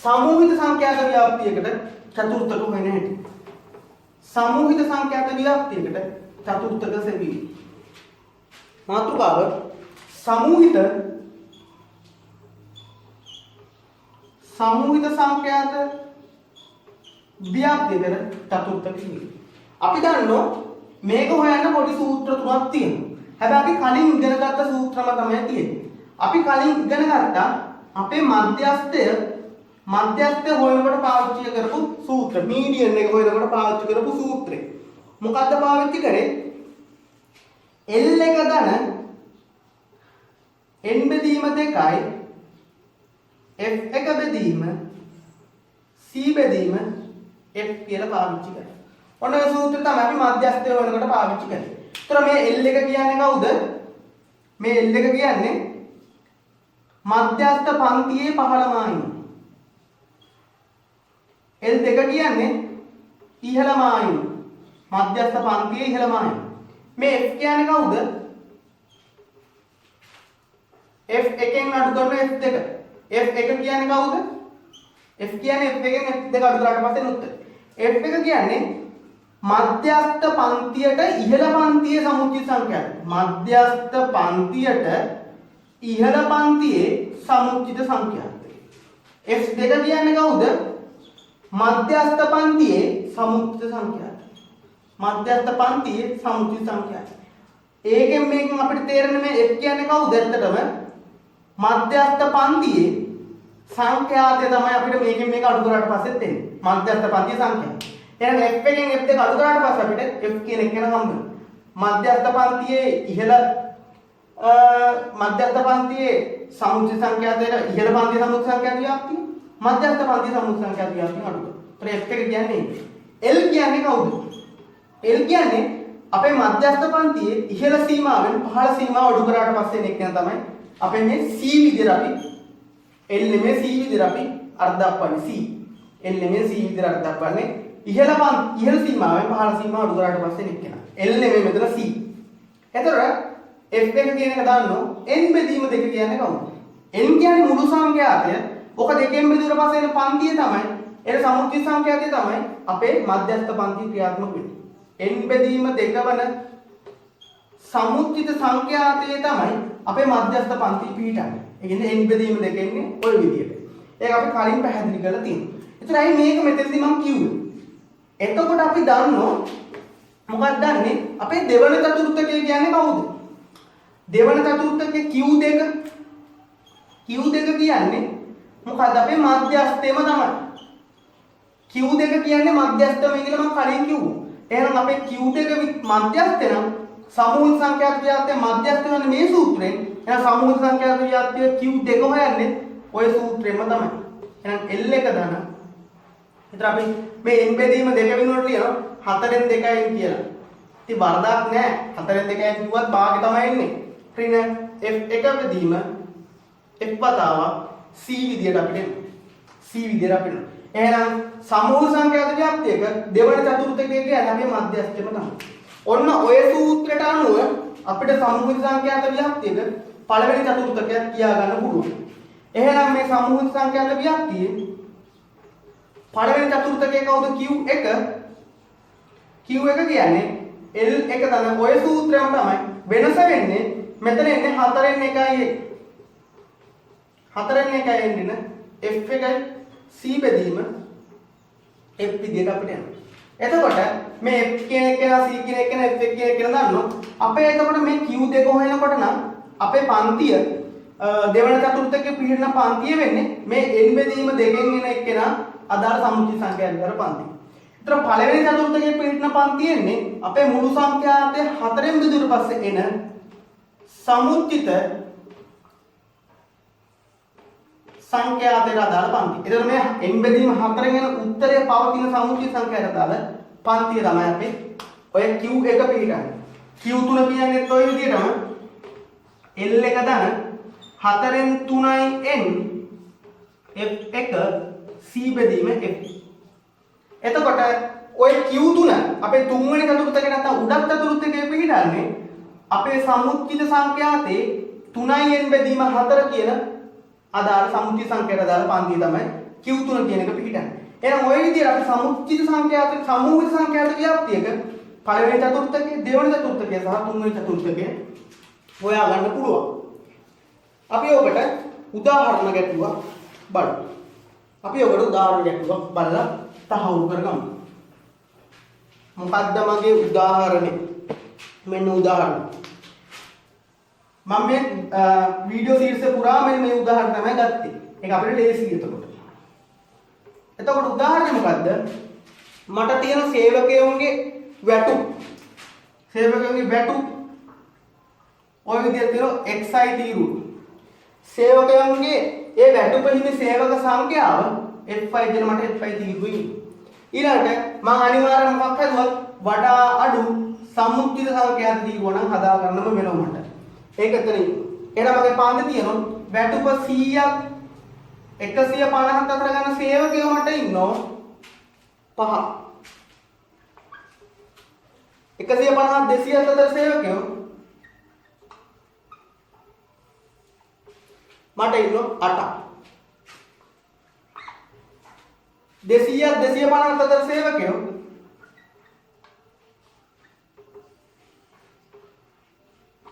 සමූහිත සංඛ්‍යාත ව්‍යාප්තියකට චතුර්ථක හොයන හැටි. සමූහිත සංඛ්‍යාත ව්‍යාප්තියකට චතුර්ථක සෙවීම. මාතෘකාව සමූහිත සංඛ්‍යාත ව්‍යාප්තියකට චතුර්ථක සෙවීම. අපි දන්නවා මේක හොයන්න පොඩි සූත්‍ර තුනක් තියෙනවා. හැබැයි අපි කලින් ඉගෙන ගත්ත සූත්‍රම තමයි තියෙන්නේ. අපි කලින් ඉගෙන ගත්තා අපේ මධ්‍යස්ථය හොයනකොට පාවිච්චි කරපු සූත්‍ර, මීඩියන් එක හොයනකොට පාවිච්චි කරපු සූත්‍රය. මොකද්ද පාවිච්චි කරේ? L එක ධන n බෙදීම 2යි f එක බෙදීම c බෙදීම f කියලා පාවිච්චි කරා. ඔන්න ඔය සූත්‍රය තමයි අපි මධ්‍යස්ථය වෙනකොට පාවිච්චි කරන්නේ. ඒතර මේ L එක කියන්නේ කවුද? මේ L එක කියන්නේ මධ්‍යස්ථ පන්තියේ පහළමායිම. L2 කියන්නේ ඉහළමායිම. මධ්‍යස්ථ පන්තියේ ඉහළමායිම. මේ F කියන්නේ කවුද? F1 අඩු කරන F2. F1 කියන්නේ කවුද? F කියන්නේ F1 F2 අඩු කරාට පස්සේ උත්තර. F1 කියන්නේ මධ්‍යස්ථ පන්තියට ඉහළ පන්තියේ සමුච්චිත සංඛ්‍යාත. මධ්‍යස්ථ පන්තියට ඉහළ පන්තියේ සමුච්චිත සංඛ්‍යාත. F2 කියන්නේ කවුද? මධ්‍යස්ථ පන්තියේ සමුච්චිත සංඛ්‍යාත. මධ්‍යස්ථ පන්තියේ සමුච්චිත සංඛ්‍යාත. ඒකෙන් මේකෙන් අපිට තේරෙන්නේ මේ F කියන්නේ කවුද? ඇත්තටම මධ්‍යස්ථ පන්තියේ සංඛ්‍යාතය තමයි අපිට මේකෙන් මේක අඩු කරාට පස්සෙත් එන්නේ. මධ්‍යස්ථ පන්තියේ සංඛ්‍යාත. එහෙනම් F එකෙන් F2 අඩු කරාට පස්සේ අපිට F කියන එක වෙන හම්බ වෙනවා. මධ්‍යස්ථ පන්තියේ ඉහළ මධ්‍යස්ථ පන්තියේ සමුච්චිත සංඛ්‍යාතයට ඉහළ පන්තියේ සමුච්චිත සංඛ්‍යාත ව්‍යාප්තිය මධ්‍යස්ථ පන්තියේ සමුච්චිත සංඛ්‍යාත ව්‍යාප්තිය අඩු කරනවා. ඒතර F එක කියන්නේ L කියන්නේ කවුද? L කියන්නේ අපේ මධ්‍යස්ථ පන්තියේ ඉහළ සීමාවෙන් පහළ සීමාව අඩු කරාට පස්සේ එන එක තමයි අපේ මේ C විදිහට අපි L නෙමෙයි C විදිහට අපි අර්ථ දක්වන්නේ C. L නෙමෙයි C විදිහට අර්ථ දක්වන්නේ ඉහළ සීමාවෙන් පහළ සීමාව අඩු කරාට පස්සේ එන එක. L නෙමෙයි මෙතන C. එතකොට F එක කියන එක දාන්නෝ n බෙදීම දෙක කියන්නේ කවුද? n කියන්නේ මුළු සංඛ්‍යාතය. ඔක දෙකෙන් බෙදුවට පස්සේ එන පන්තිය තමයි එන සමුච්චිත සංඛ්‍යාතය තමයි අපේ මධ්‍යස්ථ පන්තිය ක්‍රියාත්මක වෙන්නේ. n බෙදීම දෙක වන සමුච්චිත සංඛ්‍යාතය තමයි අපේ මධ්‍යස්ථ පන්තිය පිහිටන්නේ. ඒ කියන්නේ n බෙදීම දෙක එන්නේ ওই විදිහට. ඒක අපි කලින් පැහැදිලි කරලා තියෙනවා. එතනයි මේක මෙතනදී මම කිව්වේ. එතකොට අපි දන්නෝ මොකක්ද දන්නේ අපේ දෙවන චතුර්ථකය කියන්නේ කවුද? දෙවන චතුර්ථකයේ Q2 කියන්නේ මොකක්ද අපේ මධ්‍යස්ථයම තමයි. Q2 කියන්නේ මධ්‍යස්ථම කියලා මම කලින් කිව්වා. එහෙනම් අපේ Q2 මධ්‍යස්ථය නම් සමූහ සංඛ්‍යාත ව්‍යාප්තිය මධ්‍යස්ථ වෙන මේ සූත්‍රයෙන් එහෙනම් සමූහ සංඛ්‍යාත ව්‍යාප්තිය Q2 හොයන්නේ ওই සූත්‍රෙම තමයි. එහෙනම් L එක දාන. ඒතර අපි මේ n බෙදීම දෙක වෙනුවට ලියනවා 4න් 2යි කියලා. ඉතින් වරදක් නැහැ. 4න් 2යි කිව්වත් භාගය තමයි එන්නේ. ඍණ F1 බෙදීම F වතාවක් C විදියට අපිට එනවා. C විදියට අපිට. එහෙනම් සමූහ සංඛ්‍යාත ව්‍යාප්තියක දෙවන චතුර්ථකය කියන්නේ අපේ මධ්‍යස්ථයම තමයි. ඔන්න ඔය සූත්‍රයට අනුව අපිට සමූහ සංඛ්‍යාත ව්‍යාප්තියක පළවෙනි චතුර්ථකයක් කියා ගන්න පුළුවන්. එහෙනම් මේ සමූහ සංඛ්‍යාත ව්‍යාප්තියේ පළවෙනි චතුර්ථකය කවුද? Q1 කියන්නේ L1 තන ඔය සූත්‍රයම තමයි වෙනස වෙන්නේ. මෙතන එන්නේ 4න් 1යි 4න් 1යි එන්නේ F1යි C බෙදීම F විදියට අපිට යනවා. එතකොට මේ F කියන එක C කියන එක F1 කියන එක දාන්නො අපේ එතකොට මේ Q2 හොයනකොට නම් අපේ පන්තිය දෙවන චතුර්ථකයේ පිළිහෙන පන්තිය වෙන්නේ මේ n බෙදීම දෙකෙන් එන එක්කෙනා අදාළ සමුච්චිත සංඛ්‍යාත විතර පන්තිය. ඒතර පළවෙනි චතුර්ථකයේ පිළිහෙන පන්තිය එන්නේ අපේ මුළු සංඛ්‍යාතය 4න් බෙදුවට පස්සේ එන සමුච්චිත සංඛ්‍යාතයට අදාළ පන්තිය. ඒතර මේ n බෙදීම 4න් එන උත්තරය පවතින සමුච්චිත සංඛ්‍යාතයට අදාළ පන්තිය තමයි අපි ඔය Q1 පිළිගන්නේ. Q3 කියන්නේත් ඔය විදිහටම L1 දාන 4න් 3යි n F1 C බෙදීම F. එතකොට ඔය Q3 අපේ තුන්වෙනි චතුර්ථකේ නැත්නම් උඩක් චතුර්ථකයේ පිළිගන්නේ අපේ සමුච්චිත සංඛ්‍යාතේ 3යි n බෙදීම 4 කියන අදාළ සමුච්චිත සංඛ්‍යාතයට අදාළ පන්තිය තමයි Q3 කියන එක පිළිගන්නේ. එහෙනම් ওই විදිහට අපි සමුච්චිත සංඛ්‍යාත සමූහික සංඛ්‍යාත ව්‍යාප්තියක පළවෙනි චතුර්ථකයේ දෙවෙනි චතුර්ථකයේ සහ තුන්වෙනි චතුර්ථකයේ හොයා ගන්න පුළුවන්. අපි ඔකට උදාහරණ ගැටුවා බලමු. අපි ඔකට උදාහරණ ගැටුවා බලලා තහවුරු කරගමු. මොකක්ද මගේ උදාහරණය? මෙන්න උදාහරණ. මම මේ වීඩියෝ සීරීස් එක පුරා මේ උදාහරණ තමයි ගත්තේ. ඒක අපිට ලේසියි එතකොට. එතකොට උදාහරණය මොකද්ද? මට තියෙන සේවකයන්ගේ වැටු. සේවකයන්ගේ වැටු ඔය විදිහට තියෙන xi තීරු. සේවකයන්ගේ ඒ වැටු පෙහිමේ සේවක සංඛ්‍යාව fi දෙන මට fi තීරුයි. ඊළඟට මම අනිවාර්යයෙන්ම මොකක් හදුවත් වඩා අඩු සම්මුතිය සංඛ්‍යාත දීගුණ නම් හදා ගන්නම වෙනවා මට. ඒක එතනින්. එහෙනම් මගේ පාන්දේ තියෙනවා වැටුප 100ක් 150ක් අතර ගන්න සේවකයෝ මට ඉන්නවා 5. 150 200 අතර සේවකයෝ මට ඉන්නවා 8ක්. 200 250 අතර සේවකයෝ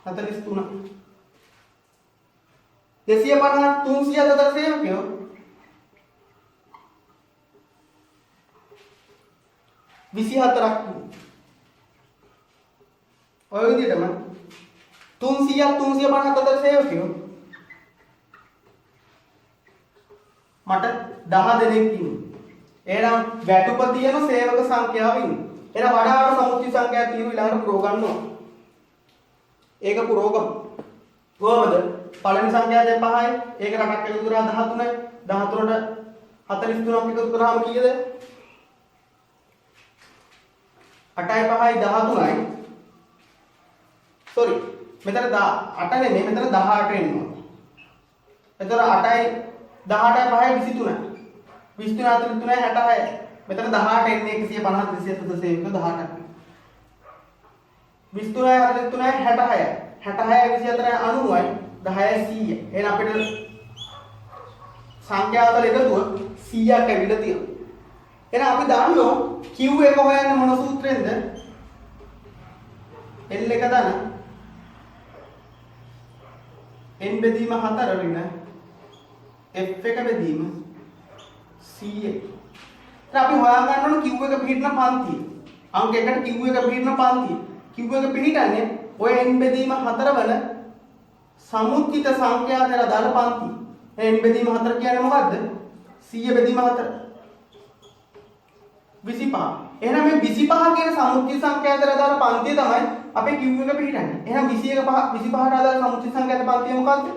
43ක්. 250 300 අතර සේවකයෝ 24ක්. ඔය විදිහටම 300 350 අතර සේවකයෝ මට 10 දෙනෙක් ඉන්නවා. එහෙනම් වැටුප තියෙන සේවක සංඛ්‍යාව ඉන්නේ. එහෙනම් වඩා අඩු සමුච්චි සංඛ්‍යාව තියෙන ඊළඟට පුරව ගන්නවා. ඒක පුරෝගම. කොහමද? පළවෙනි සංඛ්‍යාව දැන් 5යි. ඒක රටක් එකතු කරා 13යි. 13ට 43ක් එකතු කරාම කීයද? 8යි 5යි 13යි. sorry. මෙතන 8 නෙමෙයි මෙතන 18 එනවා. එතකොට 8යි 18යි 5යි 23යි. 23 3යි 66යි. මෙතන 18 එන්නේ 150 270 සේවක 18ක්. 23යි 43යි 66යි. 66යි 24යි 90යි 10යි 100යි. එහෙනම් අපිට සංඛ්‍යාවල එකතුව 100ක් ඇවිල්ලා තියෙනවා. එහෙනම් අපි දන්නවා Q එක හොයන්න මොන සූත්‍රයෙන්ද? L එක දන n බෙදීම 4 වෙන f එක බෙදීම c එක. දැන් අපි හොයාගන්න ඕන Q එක පිළිහිටන පන්තිය. අංක එකට Q එක පිළිහිටන පන්තිය. Q එක පිළිහිටන්නේ ඔය n බෙදීම 4 වල සමුච්චිත සංඛ්‍යාතර දාන පන්තිය. n බෙදීම 4 කියන්නේ මොකද්ද? 100 බෙදීම 4 25. එහෙනම් මේ 25 කියන සමුච්චිත සංඛ්‍යාතර දාන පන්තිය තමයි අපේ Q එක පිළිහිටන්නේ. එහෙනම් 21 25ට අදාළ සමුච්චිත සංඛ්‍යාත පන්තිය මොකද්ද?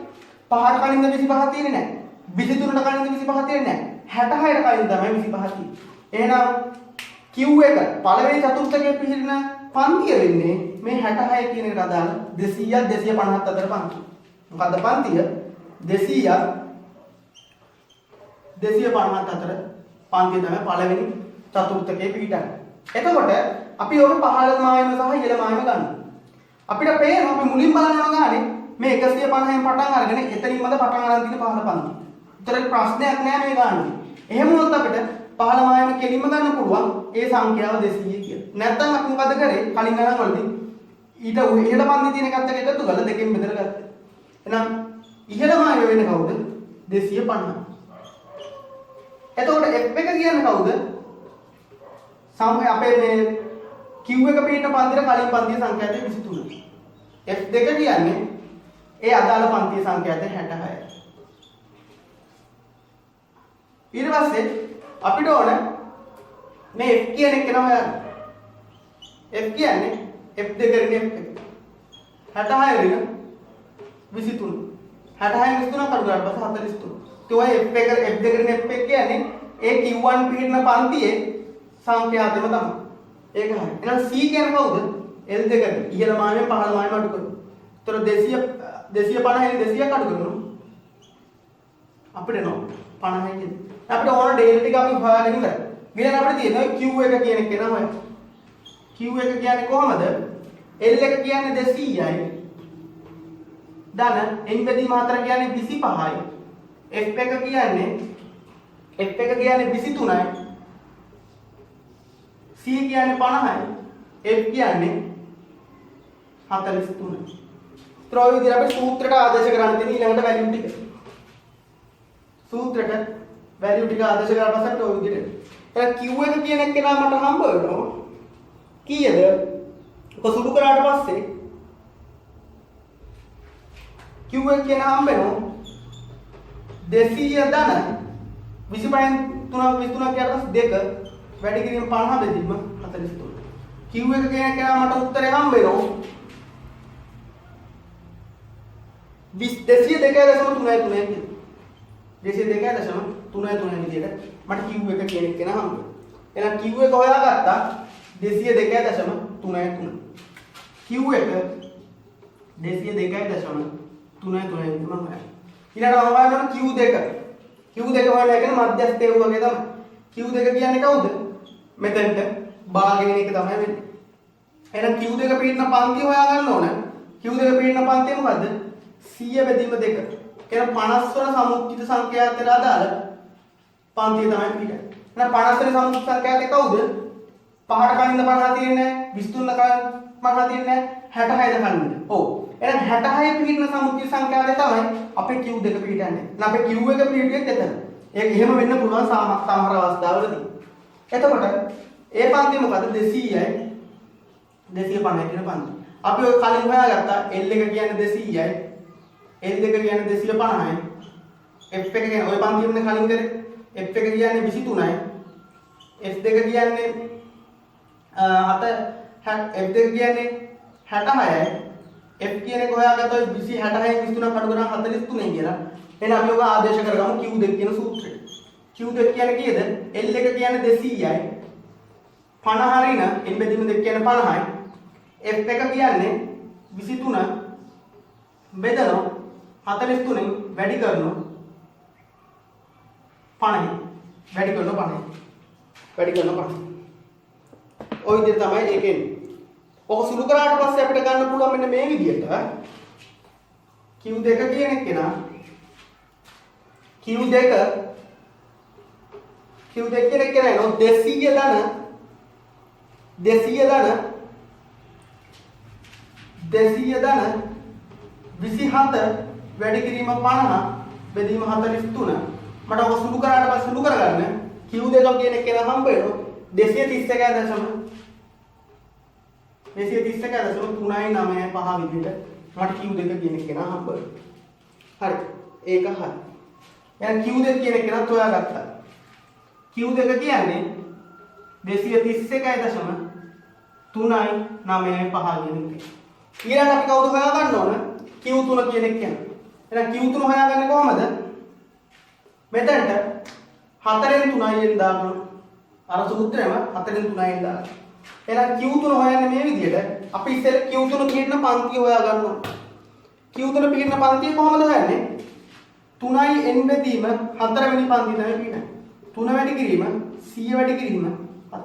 5ට කලින්ද 25 තියෙන්නේ නැහැ. 23ට කලින්ද 25 තියෙන්නේ නැහැ. 66ට කලින් තමයි 25 තියෙන්නේ. එහෙනම් Q එක පළවෙනි චතුර්ථකයේ පිළිහිටන පන්තිය වෙන්නේ මේ 66 කියන එකට අදාළ 200ක් 250ක් අතර පන්තිය. මොකද්ද පන්තිය? 200ක් 250ක් අතර පන්තිය තමයි පළවෙනි චතුර්ථකයේ පිළිහිටන්නේ. එතකොට අපි ඕක පහළ මායම සහ ඉහළ මායම ගන්නවා. අපිට පේනවා අපි මුලින් බලන ගානේ මේ 150න් පටන් අරගෙන එතනින්මද පටන් අරන් තියෙන පහළ පන්තිය. උතර ප්‍රශ්නයක් නෑ මේ ගන්න. එහෙම වුණොත් අපිට පහළ මායම කෙලින්ම ගන්න පුළුවන් ඒ සංඛ්‍යාව 200 කියලා. නැත්නම් අපි මොකද කරේ? කලින් ගණන් වලදී ඊට ඉහළ පන්තියේ තියෙන එකත් එක්ක එකතු කරලා දෙකෙන් බෙදලා ගත්තා. එහෙනම් ඉහළ මායම වෙන්නේ කවුද? 250. එතකොට f එක කියන්නේ කවුද? අපේ මේ Q එක පිටින් පන්තිර කලින් පන්තියේ සංඛ්‍යාතය 23. F2 කියන්නේ ඒ අදාළ පන්තියේ සංඛ්‍යාතය 66. ඊට පස්සේ අපිට ඕන මේ F කියන එක නම හොයන්න. F කියන්නේ F2 කරන්නේ F1. 66 වෙන 23. 66 23 කඩු ගන්න පස්සේ 43. ඒ ඔය F2 කරන්නේ F1 කියන්නේ ඒ Q1 පිටින් පන්තියේ සංඛ්‍යාතම තමයි. ඒක හරි. එහෙනම් C කියන්නේ කවුද? L2 ඉහළ මානෙන් පහළ මානෙන් අඩු කරනවා. ඒතර 250 200ක් අඩු කරනවා. අපිට නෝ 50 කියන්නේ. අපිට ඕන ඩේල් ටික අපි හොයාගෙන ඉවරයි. ඊළඟ අපිට තියෙනවා Q එක කියන එක නම හොයන්න. Q එක කියන්නේ කොහමද? L එක කියන්නේ 200යි. ධන n බෙදීම 4 කියන්නේ 25යි. F එක කියන්නේ 23යි. C කියන්නේ 50යි. F කියන්නේ 43යි. ත්‍රෝ විදිහට අපි සූත්‍රයට ආදේශ කරන්න තියෙන ඊළඟට වැලියු ටික. සූත්‍රයට වැලියු ටික ආදේශ කරලා පස්සට ඔය විදිහට. එහෙනම් Q එක කියන එක නම් මට හම්බ වෙනවා. කීයද? ඔක සුදු කරාට පස්සේ Q එක කියන හම්බ වෙනවා 200 ධන 25න් 3ක් 23ක් යට පස්සේ 2 වැඩි කිරීම 50 බෙදීම 43. Q එක කියන එක මට උත්තරේ හම්බ වෙනවා 202.3 කියලා. 202.3 විදිහට මට Q එක කියන එක හම්බ වෙනවා. එහෙනම් Q එක හොයාගත්තා 202.3. Q එක 202.3 හොයන්න. ඊළඟට මම හොයනවා Q2. Q2 හොයලා කියන්නේ මධ්‍යස්ථය වගේ තමයි. Q2 කියන්නේ කවුද? මෙතනට බාගෙන එක තමයි වෙන්නේ. එහෙනම් Q2 පිටින පන්තිය හොයාගන්න ඕන. Q2 පිටින පන්තිය මොකද්ද? 100 බෙදීම 2. එහෙනම් 50 වන සමුච්චිත සංඛ්‍යාතයට අදාළ පන්තිය තමයි පිටින්නේ. එහෙනම් 50 වෙනි සමුච්චිත සංඛ්‍යාතය කවුද? 5ට කලින්ද 50 තියෙන්නේ නැහැ. 23 කලින් 50 තියෙන්නේ නැහැ. 66ද කලින්ද? ඔව්. එහෙනම් 66 පිටින සමුච්චිත සංඛ්‍යාතය තමයි අපේ Q2 පිටින්නේ. එහෙනම් අපේ Q1 පිටියෙත් එතන. ඒක එහෙම වෙන්න පුළුවන් සමහර අවස්ථාවලදී. එතකොට ඒ පන්තිය මොකද්ද? 200යි 250 කියන පන්තිය. අපි ඔය කලින් හොයාගත්තා L එක කියන්නේ 200යි L2 කියන්නේ 250යි F එක කියන්නේ ඔය පන්තියෙන්නේ කලින් කරේ F එක කියන්නේ 23යි F2 කියන්නේ F2 කියන්නේ 66යි F කියන එක හොයාගත්තා 20 66න් 23 කඩු කරා 43යි කියලා. එහෙනම් අපි ඔක ආදේශ කරගමු Q2 කියන සූත්‍රය. Q2 කියන්නේ කීයද? L එක කියන්නේ 200යි 50 හරින N බෙදීම 2 කියන්නේ 50යි F එක කියන්නේ 23 බෙදනවා 43න් වැඩි කරනවා 50 වැඩි කරනවා 50 ඔය විදිහට තමයි ඒකෙන් ඔක සුළු කරාට පස්සේ අපිට ගන්න පුළුවන් මෙන්න මේ විදිහට Q2 කියන එක නා Q2 කියන එක නෝ 200 ධන 27 වැඩි කිරීම 50 බෙදීම 43 මට ඔක සුළු කරාට පස්සේ සුළු කරගන්න Q2 කියන එක නා හම්බ වෙනවා 231.395 විදිහට මට Q2 කියන එක නා හම්බ වෙනවා. හරි. ඒක හරි. එහෙනම් Q2 කියන එක නත් හොයාගත්තා. Q2 කියන්නේ 231.395 ඊළඟ අපි කවුද හොයාගන්න ඕන? Q3 කියන එක කියන්නේ. එහෙනම් Q3 හොයාගන්නේ කොහමද? මෙතනට 4න් 3න් දානවා. අර සූත්‍රයම 4න් 3න් දානවා. එහෙනම් Q3 හොයන්නේ මේ විදිහට. අපි ඉස්සෙල්ලා Q3 කියන පන්තිය හොයාගන්න ඕන. Q3 කියන පන්තිය කොහමද හොයන්නේ? 3යි n බෙදීම 4 වෙනි පන්තිය තමයි පිටින්නේ. 3 වැඩි කිරීම 100 වැඩි කිරීම 4.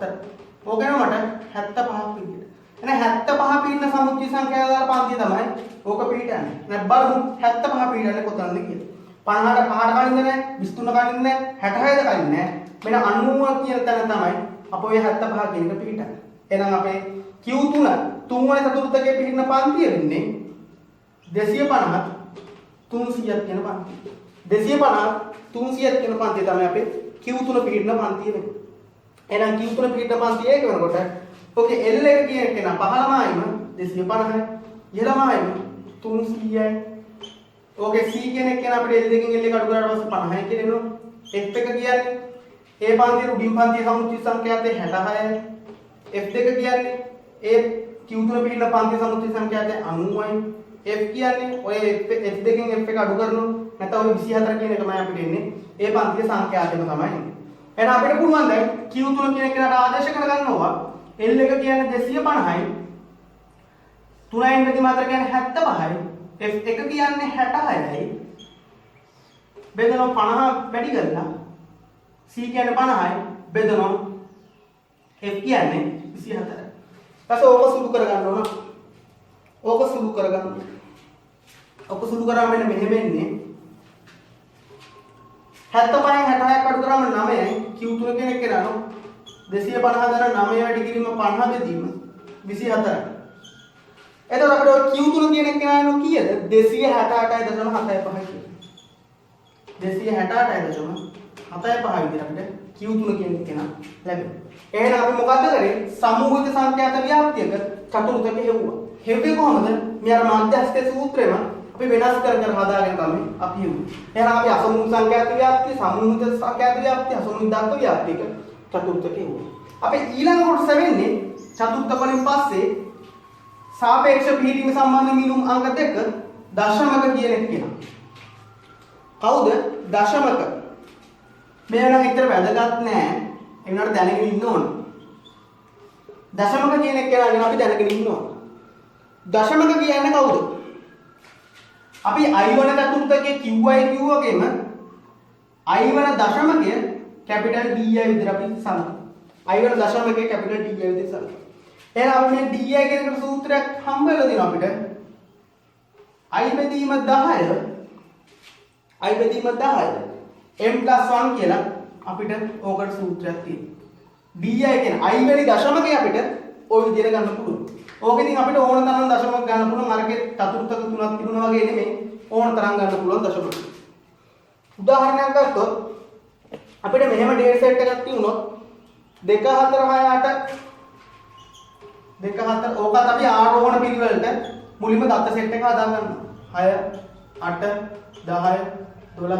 ඕකේන මට 75ක් විදියට. එහෙනම් 75 පිටින සමුච්චි සංඛ්‍යාව දාලා පන්තිය තමයි ඕක පිටින්නේ. දැන් බලමු 75 පිටින්නේ කොතනද කියලා. 50ට කලින්ද නැහැ, 23 කලින්ද නැහැ, 66ද කලින් නැහැ. මෙන්න 90 කියන තැන තමයි අප ඔය 75 කියන එක පිටින්නේ. එහෙනම් අපේ Q3 තුන්වෙනි චතුර්ථකයේ පිටින පන්තිය වෙන්නේ 250 300ක් කියන පන්තිය. 250 300ක් කියන පන්තිය තමයි අපේ Q3 පිටින පන්තිය වෙන්නේ. එහෙනම් Q3 පිටින පන්තිය ඒක වෙනකොට ඔකේ L එක කියන එක නා 15යිම 250යි ඉහළමයිම 300යි. ඔකේ C කියන එක නා අපිට L දෙකෙන් L එක අඩු කරාට පස්සේ 50යි කියලා එනවා. F එක කියන්නේ ඒ පන්තියේ උඩින් පන්තියේ සමුච්චි සංඛ්‍යාතේ 66යි. F2 කියන්නේ ඒ Q3 පිටින පන්තියේ සමුච්චි සංඛ්‍යාතේ 90යි. F කියන්නේ ඔය F දෙකෙන් F එක අඩු කරනවා නැත්නම් ඔය 24 කියන එක තමයි අපිට එන්නේ. ඒ පන්තියේ සංඛ්‍යාතෙම තමයි එන්නේ. එහෙනම් අපිට පුළුවන් දැන් Q3 කියන එකට ආදේශ කරගන්න ඕවා. L එක කියන්නේ 250යි. 3න් බෙදීම 4 කියන්නේ 75යි. F එක කියන්නේ 66යි. බෙදනවා 50 වැඩි කරලා. C කියන්නේ 50යි. බෙදනවා F කියන්නේ 24යි. ඊපස්සේ ඕක සුළු කරගන්න ඕන. ඕක සුළු කරගන්න. ඕක සුළු කරාම මෙහෙම එන්නේ 75න් 66ක් අඩු කරාම 9යි. Q3 කියන එක කරනවා 250 දර 9 වැඩි කිරීම 50 බෙදීම 24යි. එතකොට අපිට Q3 කියන එක නෑනෝ කීයද? 268.75 කියලා. 268.75 විදිහට අපිට Q3 කියන එක නා ලැබෙනවා. එහෙනම් අපි මොකද්ද කරේ? සමූහික සංඛ්‍යාත ව්‍යාප්තියක චතුර්ථක හෙව්වා. හෙව්වේ කොහමද? මේ අර මධ්‍යස්ථ සූත්‍රෙම අපි වෙනස් කර හදාගෙන තමයි අපි හෙව්වේ. එහෙනම් අපි අසමූහික සංඛ්‍යාත ව්‍යාප්තිය, සමූහික සංඛ්‍යාත ව්‍යාප්තිය, අසමූහික ධාතු ව්‍යාප්තියක චතුර්ථක හෙව්වා. අපි ඊළඟ කොටස වෙන්නේ චතුර්ථක වලින් පස්සේ සාපේක්ෂ පිහිටීම සම්බන්ධ මිනුම් අංක 2 දශමක කියන එක කියනවා. කවුද? දශමක. මේ නම් හිතට වැදගත් නෑ. එන්නට දැනගෙන ඉන්න ඕන. දශමක කියන එක ගැන අපි දැනගෙන ඉන්න ඕන. දශමක කියන්නේ කවුද? අපි i වන චතුර්ථකයේ qi කිව්වගේම i වන දශමකය කැපිටල් di විදිහට අපි සලකනවා. i වන දශමකයේ කැපිටල් di විදිහට සලකනවා. එහෙනම් අපි මේ di කියන එකට සූත්‍රයක් හම්බ වෙලා තියෙනවා අපිට. i බෙදීම 10 i බෙදීම 10 m+1 කියලා අපිට ඕකට සූත්‍රයක් තියෙනවා. di කියන i වෙනි දශමකය අපිට ওই විදිහට ගන්න පුළුවන්. ඕකෙන් අපිට ඕන තරම් දශමයක් ගන්න පුළුවන්. අරකේ චතුර්ථක තුනක් තිබුණා වගේ නෙමෙයි. ඕන තරම් ගන්න පුළුවන් දශමක. උදාහරණයක් ගත්තොත් අපිට මෙහෙම ඩේටා සෙට් එකක් තියුණොත් 2 4 6 8 2 4 ඕකත් අපි ආරෝහණ පිළිවෙලට මුලින්ම දත්ත සෙට් එක හදා ගන්නවා. 6 8 10 12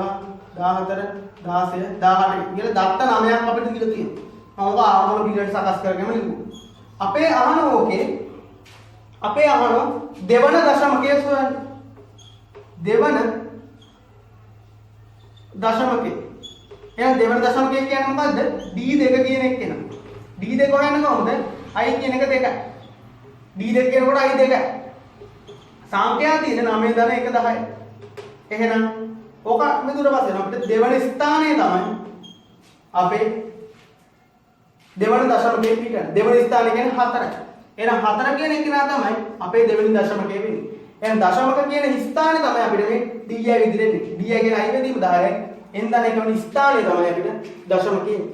14 16 18 කියලා දත්ත 9ක් අපිට දීලා තියෙනවා. මම ආරෝහණ පිළිවෙලට සකස් කරගෙන ලියුවා. අපේ අහන ඕකේ අපේ අහන දෙවන දශමකය සොයන්න. දෙවන දශමකය. එහෙනම් දෙවන දශමකය කියන්නේ මොකද්ද? d2 කියන එක එනවා. d2 හොයන්න කොහොමද? i කියන එක 2යි. d2 කියනකොට i 2යි. සංඛ්‍යා තියෙන 9 ධන 1 10යි. එහෙනම් ඕක මෙදුර පස්සේ අපිට දෙවන ස්ථානයේ තමයි අපේ දෙවන දශමකයේ පිටන. දෙවන ස්ථානය කියන්නේ 4යි. එහෙනම් 4 කියන එක නා තමයි අපේ දෙවෙනි දශමකය වෙන්නේ. එහෙනම් දශමක කියන ස්ථානේ තමයි අපිට මේ di විදිහට එන්නේ. di කියන i බෙදීම 10යි. එන්දන එක වෙනි ස්ථානේ තමයි අපිට දශමකය එන්නේ.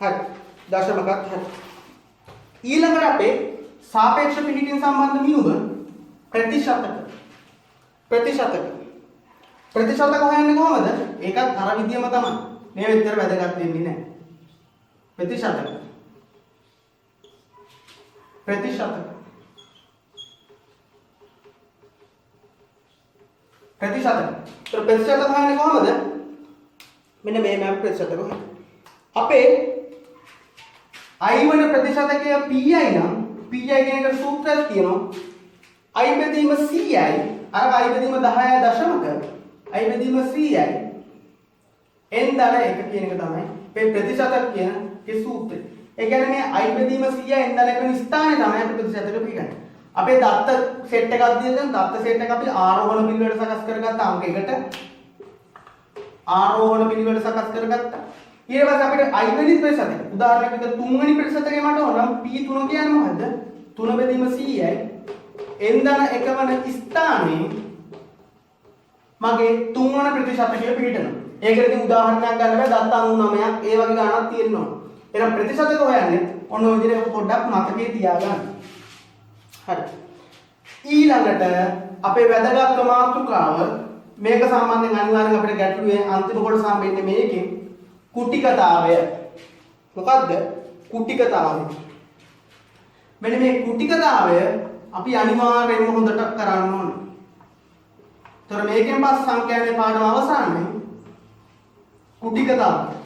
හරි. දශමකත් හරි. ඊළඟට අපේ සාපේක්ෂ පිහිටින් සම්බන්ධ මිනුම ප්‍රතිශතක. ප්‍රතිශතක හොයන්නේ කොහමද? ඒකත් අර විදියම තමයි. මේ විතර වැදගත් වෙන්නේ නැහැ. ප්‍රතිශතක. ප්‍රතිශතක හොයන්නේ කොහමද? මෙන්න මේ මම ප්‍රතිශතක හොයන්නේ. අපේ i වන ප්‍රතිශතකය pi නම් pi කියන එකට සූත්‍රයක් තියෙනවා. i බෙදීම c යි අර i බෙදීම 10යි දශමක i බෙදීම c යි n ධන 1 කියන එක තමයි මේ ප්‍රතිශතක කියන ඒ සූත්‍රය. ඒ කියන්නේ මේ i බෙදීම 100 n ධන 1 වෙනි ස්ථානේ තමයි අපි ප්‍රතිශතක පිළිගන්නේ. අපේ දත්ත සෙට් එකක් දීලා දැන් දත්ත සෙට් එක අපි ආරෝහණ පිළිවෙලට සකස් කරගත්ත අංක එකට ආරෝහණ පිළිවෙලට සකස් කරගත්තා. ඊට පස්සේ අපිට i වෙනි ප්‍රතිශතක උදාහරණයක් විදිහට 3 වෙනි ප්‍රතිශතකේ මට ඕන නම් p3 කියන්නේ මොකද්ද? 3 බෙදීම 100යි n ධන 1 වන ස්ථානේ මගේ 3 වන ප්‍රතිශතකය පිළිටනවා. ඒකට ඉතින් උදාහරණයක් ගන්න බෑ දත්ත 99ක් ඒ වගේ ගණනක් තියෙනවා. එහෙනම් ප්‍රතිශතක හොයන්නේ ඔන්න ඔය විදිහට පොඩ්ඩක් මතකේ තියාගන්න. හරි. ඊළඟට අපේ වැදගත් මාතෘකාව මේක සම්බන්ධයෙන් අනිවාර්යෙන් අපිට ගැටලුවේ අන්තිම කොටස හම්බෙන්නේ මේකෙන් කුටිකතාවය. මොකද්ද? කුටිකතාවය. මෙන්න මේ කුටිකතාවය අපි අනිවාර්යයෙන්ම හොඳට කරන්න ඕනේ. ඒතර මේකෙන් පස්සේ සංඛ්‍යාවේ පාඩම අවසානයේ කුටිකතාවය.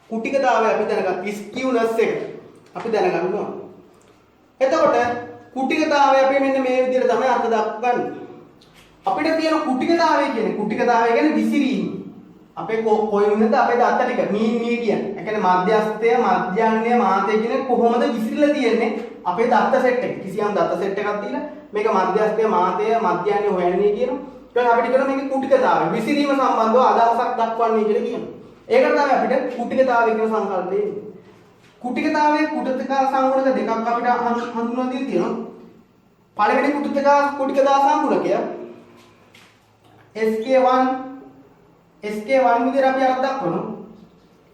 කුටිකතාවය අපි දැනගන්න ස්කියුනස් එක අපි දැනගන්න ඕනේ. එතකොට කුටිකතාවය අපි මෙන්න මේ විදිහට තමයි අර්ථ දක්වන්නේ. අපිට තියෙන කුටිකතාවය කියන්නේ විසිරීම. අපේ කොයින්ද අපේ දත්ත ටික මීන් මීඩියන්. ඒ කියන්නේ මධ්‍යස්ථය, මධ්‍යයන්ය, මාතය කියන කොහොමද විසිරලා තියෙන්නේ අපේ දත්ත සෙට් එක. කිසියම් දත්ත සෙට් එකක් දීලා මේක මධ්‍යස්ථය, මාතය, මධ්‍යයන්ය හොයන්නේ කියනවා. ඊට අපිට කියන මේක කුටිකතාවය. විසිරීම සම්බන්ධව අදහසක් දක්වන්නේ කියලා කියනවා. ඒකට තමයි අපිට කුටිකතාවය කියන සංකල්පය එන්නේ. කුටිකතාවයේ කුටිකතා සංගුණක දෙකක් අපිට හඳුන්වලා දී තියෙනවා. පළවෙනි කුටිකතා සංගුණකය SK1 විදිහට අපි අර්ථ දක්වනවා.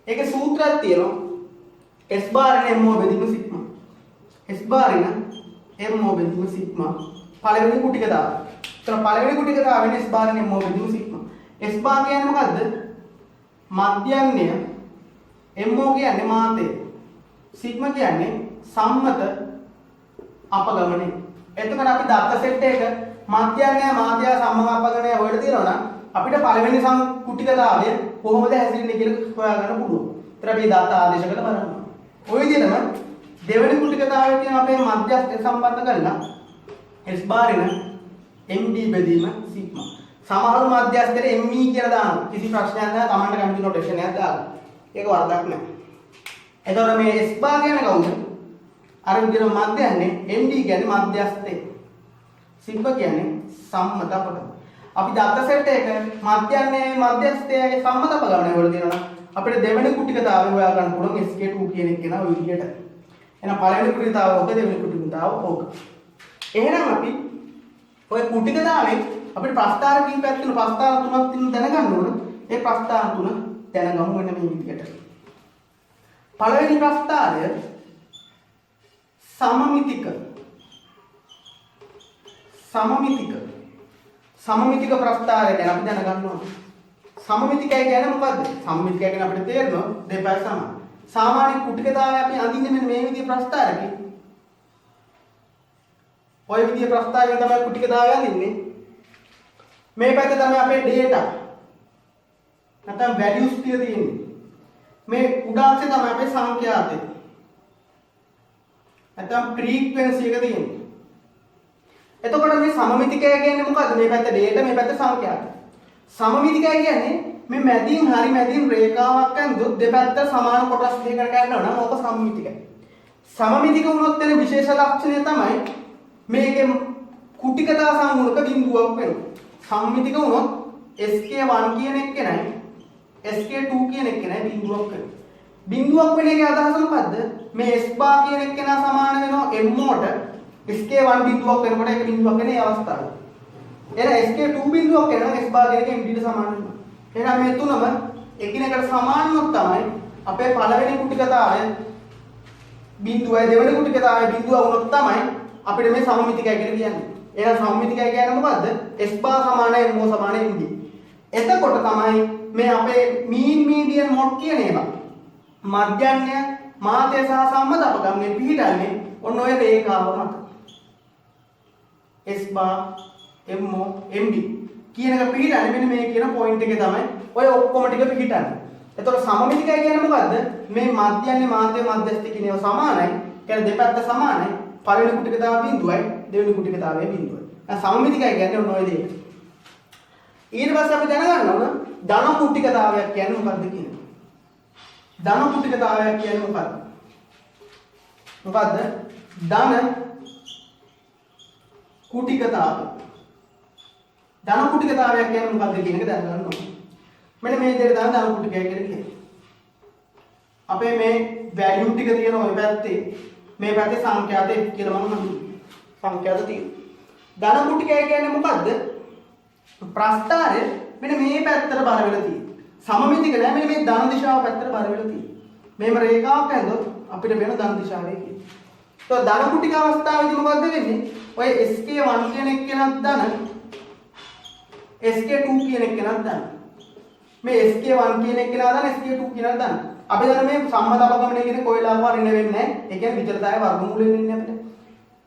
ඒකේ සූත්‍රයක් තියෙනවා. S බාර් න m බෙදීම සිග්මා. S බාර් න m බෙදීම සිග්මා. පළවෙනි කුටිකතාව. ඒතර පළවෙනි කුටිකතාවෙන් S බාර් න m බෙදීම සිග්මා. S බාර් කියන්නේ මොකද්ද? මධ්‍යයන්ය, m කියන්නේ මාතය. සිග්මා කියන්නේ සම්මත අපගමනය. එතකොට අපි දත්ත සෙට් එක මධ්‍යයන්ය, මාතය, සම්මත අපගමනය හොයලා තියෙනවා නම් අපිට පළවෙනි කුටිකතාවය කොහොමද හැසිරෙන්නේ කියලා හොයාගන්න පුළුවන්. ඒතර අපි දත්ත ආදේශ කරලා බලන්න. ඔය විදිහටම දෙවෙනි කුටිකතාවයේ තියෙන අපේ මධ්‍යස්ථ සම්බන්ධ කරලා S බාරින MD බෙදීම සිග්මා. සමහර මධ්‍යස්ථයට ME කියලා දානවා. කිසි ප්‍රශ්නයක් නැහැ. Tamanට කැමති නොටේෂන් එකක් දාගන්න. ඒක වරදක් නැහැ. එතකොට මේ S bar කියන්නේ කවුද? අර විදිහට මධ්‍යන්නේ MD කියන්නේ මධ්‍යස්ථේ. සිබ්බ කියන්නේ සම්මත අපගම. අපි දත්ත සෙට් එක මධ්‍යන්නේ මධ්‍යස්ථයේ සම්මත අපගමනය වල තියෙනවා. අපිට දෙවෙනි කුටිකතාවය හොයා ගන්න පුළුවන් SK2 කියන එක කියන ඔය විදිහට. එහෙනම් පළවෙනි කුටිකතාව ඕක දෙවෙනි කුටිකතාව ඕක. එහෙනම් අපි ඔය කුටිකතාවේ අපිට ප්‍රස්ථාර කීපයක් තියෙන ප්‍රස්ථාර තුනක් තියෙන දැනගන්න ඕන. ඒ ප්‍රස්ථාර තුන දැනගමු මෙන්න මේ විදිහට. පළවෙනි ප්‍රස්ථාරය සමමිතික ප්‍රස්ථාරය ගැන අපි දැනගන්න ඕන. සමමිතිකය කියන්නේ මොකද්ද? සමමිතිකය කියන්නේ අපිට තේරෙනවා දෙපැත්ත සමාන. සාමාන්‍ය කුටිකතාවය අපි අඳින්නේ මෙන්න මේ විදිහේ ප්‍රස්ථාරකේ. ඔය විදිහේ ප්‍රස්ථාරයෙන් තමයි කුටිකතාවය අඳින්නේ. මේ පැත්තේ තමයි අපේ data නැත්නම් values ටික තියෙන්නේ. මේ උඩාක්ෂය තමයි අපේ සංඛ්‍යාතය. නැත්නම් frequency එක තියෙන්නේ. එතකොට මේ සමමිතිකය කියන්නේ මොකද්ද? මේ පැත්ත data මේ පැත්ත සංඛ්‍යාතය. සමමිතිකය කියන්නේ මේ මැදින් හරි මැදින් රේඛාවක් ඇඳුත් දෙපැත්ත සමාන කොටස් දෙකකට ගන්නවා නම් ඕක සමමිතිකයි. සමමිතික වුණොත් තියෙන විශේෂ ලක්ෂණය තමයි මේකේ කුටිකතා සංගුණක බිඳුවක් වෙනවා. සමමිතික වුණොත් SK1 කියන එක නයි SK2 කියන එක නයි බිඳුවක් වෙනවා. බිඳුවක් වෙන එකේ අදහස මොකද්ද? මේ S bar කියන එක නා සමාන වෙනවා M ට SK1 බිඳුවක් වෙනකොට ඒක බිඳුවක් වෙන ඒ අවස්ථාවේ. එහෙනම් SK2 බිඳුවක් වෙනවා S bar කියන එක MD ට සමාන වෙනවා. එහෙනම් මේ තුනම එකිනෙකට සමාන වුණොත් තමයි අපේ පළවෙනි කුටිකතාවය බිඳුවයි දෙවෙනි කුටිකතාවය බිඳුව වුණොත් තමයි අපිට මේ සමමිතිකය කියලා කියන්නේ. එහෙනම් සමමිතිකය කියන්නේ මොකද්ද? S bar සමානයි M සමානයි MD. එතකොට තමයි මේ අපේ mean median mode කියන ඒවා මධ්‍යන්‍ය මාතය සහ සම්මත අපගමනේ පිහිටන්නේ ඔන්න ඔය රේඛාව මත. S bar MO MD කියන එක පිහිටන්නේ මෙන්න මේ කියන පොයින්ට් එකේ තමයි ඔය ඔක්කොම ටික පිහිටන්නේ. එතකොට සමමිතිකය කියන්නේ මොකද්ද? මේ මධ්‍යන්‍ය මාතය මධ්‍යස්ථ කියන ඒවා සමානයි. කියන්නේ දෙපැත්ත සමානයි. පළවෙනි කුටිකතාව බිඳුවයි දෙවෙනි කුටිකතාවයේ බිඳුවයි. දැන් සමමිතිකය කියන්නේ ඔන්න ඔය දේ. ඊට පස්සේ අපි දැනගන්න ඕන ධන කුටිකතාවයක් කියන්නේ මොකක්ද කියන එක. ධන කුටිකතාවයක් කියන්නේ මොකක්ද? මොකද්ද? ධන කුටිකතාවය. ධන කුටිකතාවයක් කියන්නේ මොකක්ද කියන එක දැනගන්න ඕන. මෙන්න මේ විදිහට තමයි ධන කුටිකය කියලා කියන්නේ. අපේ මේ වැලියු ටික තියෙන ওই පැත්තේ මේ පැත්තේ සංඛ්‍යාත කියලා මම හඳුන්වනවා. සංඛ්‍යාත තියෙනවා. ධන කුටිකය කියන්නේ මොකද්ද? ප්‍රස්ථාරය මෙන්න මේ පැත්තට බර වෙලා තියෙනවා. සමමිතික නෑ මෙන්න මේ ධන දිශාව පැත්තට බර වෙලා තියෙනවා. මේම රේඛාවක් ඇඳොත් අපිට වෙන ධන දිශාවේ කියනවා. તો ධන කුටික අවස්ථාවේදී මොකද්ද වෙන්නේ? ඔය SK1 කියන එක කෙනක් ධන SK2 කියන එක කෙනක් ධන. මේ SK1 කියන එක කෙනා ධන SK2 කියන එක ධන. අපි දන්න මේ සම්මත අපගමනය කියන කොයිලාව රින වෙන්නේ නැහැ. ඒ කියන්නේ විචලතාවය වර්ගමූලයෙන් වෙන්නේ අපිට.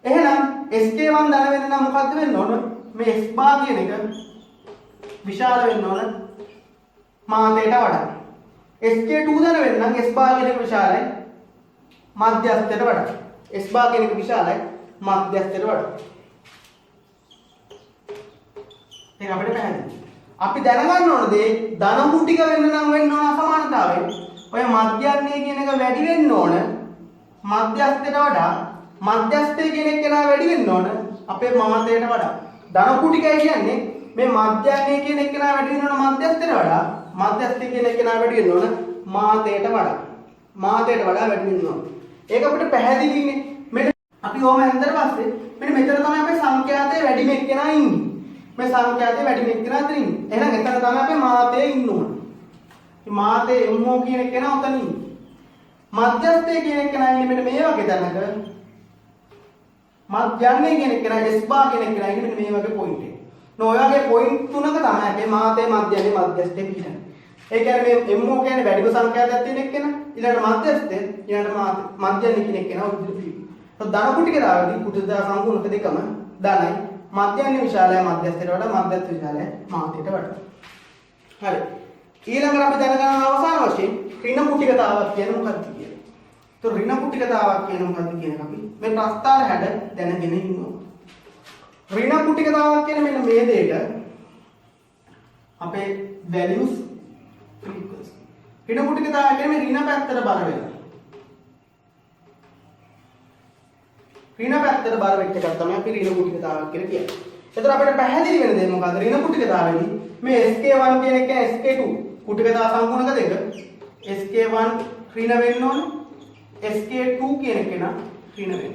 එහෙනම් SK1 ධන වෙන්න නම් මොකද්ද වෙන්න ඕන? මේ S bar කියන එක විශාල වෙන්න ඕන මාතයට වඩා. SK2 ධන වෙන්න නම් S bar කියන එක විශාලයි මධ්‍යස්ථයට වඩා. S bar කියන එක විශාලයි මධ්‍යස්ථයට වඩා. ඒක අපිට පැහැදිලි. අපි දැනගන්න ඕන දේ ධන කුටික වෙන්න නම් වෙන්න ඕන අසමානතාවය. ඔය මධ්‍යස්ථය කියන එක වැඩි වෙන්න ඕන මධ්‍යස්ථයට වඩා. මධ්‍යස්ථය කියන එක නා වැඩි වෙන්න ඕන අපේ මාතයට වඩා. ධන කුටිකය කියන්නේ මේ මධ්‍යස්ථය කියන එක නා වැඩි වෙන්න ඕන මධ්‍යස්ථයට වඩා. මධ්‍යස්ථය කියන එක නා වැඩි වෙන්න ඕන මාතයට වඩා. මාතයට වඩා වැඩි වෙන්න ඕන. ඒක අපිට පැහැදිලිනේ. මෙන්න අපි ඕම ඇන්දර පස්සේ මෙන්න මෙතන තමයි අපේ සංඛ්‍යාතයේ වැඩිම එක්කෙනා ඉන්නේ. මේ සංඛ්‍යාතයේ වැඩිම එක්කෙනා අතර ඉන්නේ. එහෙනම් එතන තමයි අපේ මාතයේ ඉන්න ඕන. මේ මාතයේ MO කියන එක්කෙනා උතන ඉන්නේ. මධ්‍යස්ථය කියන එක්කෙනා ඉන්නේ මෙන්න මේ වගේ තැනක. මධ්‍යන්නේ කියන එක්කෙනා S bar කියන එක්කෙනා ඉන්නේ මෙන්න මේ වගේ පොයින්ට් එකක. නෝ ඔය වගේ පොයින්ට් තුනක තමයි මේ මාතයේ මධ්‍යන්නේ මධ්‍යස්ථය පිටන්නේ. ඒ කියන්නේ මේ MO කියන්නේ වැඩිම සංඛ්‍යාතයක් තියෙන එක්කෙනා. ඊළඟට මධ්‍යස්ථය ඊළඟට මධ්‍යන්නේ කියන එක්කෙනා උදිරි පිටු. તો ධන කුටිකතාවේදී කුටිකතා සංගුණක දෙකම ධනයි. මධ්‍යන්නේ විශාලයි මධ්‍යස්ථයට වඩා මධ්‍යස්ථ විශාලයි මාතයට වඩා. හරි. ඊළඟට අපි දැනගන්න අවසාන වශයෙන් ඍණ කුටිකතාවක් කියන්නේ මොකක්ද කියලා. તો ඍණ කුටිකතාවක් කියන්නේ මොකක්ද කියන එක අපි මේ ප්‍රස්ථාර හැඩ දැනගෙන ඉන්නවා. ඍණ කුටිකතාවක් කියන්නේ මෙන්න මේ දෙයට අපේ values frequency. ඍණ කුටිකතාව කියන්නේ මේ ඍණ පැත්තට බර වෙලා. ඍණ පැත්තට බර වෙච්ච එකක් තමයි අපි ඍණ කුටිකතාවක් කියලා කියන්නේ. එතකොට අපිට පැහැදිලි වෙන දේ මොකද්ද? ඍණ කුටිකතාවේදී මේ SK1 කියන එක SK2 කුටිකතාව සම්පූර්ණ දෙක SK1 ඍණ වෙන්න ඕනේ. SK2 කියන එක නා ඍණ වෙන්න ඕනේ.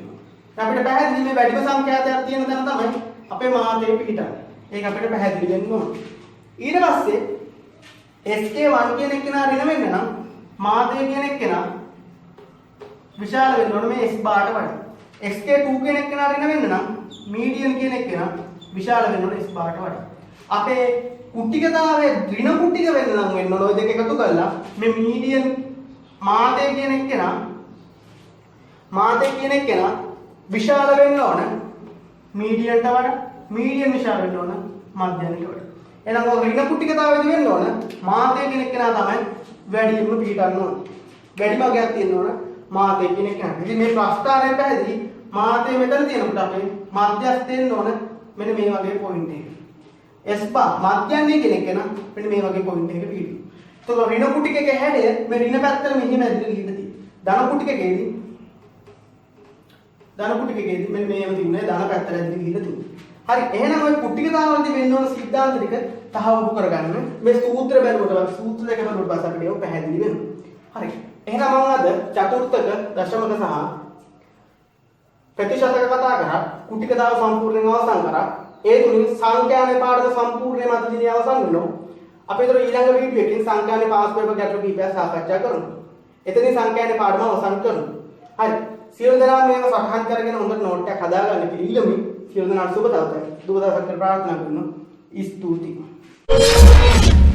අපිට පැහැදිලි මේ වැඩිම සංඛ්‍යාතයක් තියෙන තැන තමයි අපේ මාතේ පිහිටන්නේ. ඒක අපිට පැහැදිලි වෙන්න ඕනේ. ඊට පස්සේ SK1 කියන එක නා ඍණ වෙන්න නම් මාතේ කියන එක නා විශාල වෙන්න ඕනේ මේ S බාට වඩා. SK2 කියන එක නා ඍණ වෙන්න නම් මීඩියන් කියන එක නා විශාල වෙන්න ඕනේ S බාට වඩා. අපේ කුටිකතාවේ ඍණ කුටික වෙන්න නම් වෙන්න ඕනේ ඔය දෙක එකතු කරලා මේ මීඩියන් මාතේ කියන එක නා විශාල වෙන්න ඕන මීඩියන්ට වඩා මීඩියන් විශාල වෙන්න ඕන මධ්‍යමයට වඩා. එහෙනම් ඔය ඍණ කුටිකතාවේදී වෙන්න ඕන මාතේ කියන එක නා තමයි වැඩිම පිටන්න ඕන. වැඩි භාගයක් තියෙන්න ඕන මාතේ කියන එක. ඉතින් මේ ප්‍රස්ථාරයෙන් පැහැදිලි මාතේ මෙතන තියෙනකොට අපේ මධ්‍යස්ථ දෙන්න ඕන මෙන්න මේ වගේ පොයින්ට් එක. S බා මධ්‍යන්නේ කියන එක නා මෙන්න මේ වගේ පොයින්ට් එකක පිළිතුරු. එතකොට ඍණ කුටිකයේ හැඩය මේ ඍණ පැත්තට මෙහිම ඇදලා ගිහින් තියෙනවා. ධන කුටිකයේදී මෙන්න මේව තිබුණේ ධන පැත්තට ඇදලා ගිහින් තියෙනවා. හරි එහෙනම් ওই කුටිකතාවලදී වෙන්න ඕන සිද්ධාන්ත ටික තහවුරු කරගන්න මේ සූත්‍ර බැලුවට සූත්‍ර දෙක බැලුවට පස්සේ අපිට ඒක පැහැදිලි වෙනවා. හරි එහෙනම් මම අද චතුර්ථක දශමක සහ ප්‍රතිශතක කතා කරා කුටිකතාව සම්පූර්ණයෙන් අවසන් කරා. ඒ තුලින් සංඛ්‍යානේ පාඩම සම්පූර්ණයෙන්ම අද දිනේ අවසන් වෙනවා. අපි ඒතර ඊළඟ වීඩියෝ එකකින් සංඛ්‍යානේ පාස් පේපර් ගැටළු කීපයක් සාකච්ඡා කරමු. එතනින් සංඛ්‍යානේ පාඩම අවසන් කරමු. හරි සියලු දෙනා මේව සටහන් කරගෙන හොඳට නෝට් එකක් හදාගන්න කියලා ඉල්ලමි. සියලු දෙනාට සුබ දවසක්. සුබ දවසක් කියලා ප්‍රාර්ථනා කරනවා. ස්තුතියි.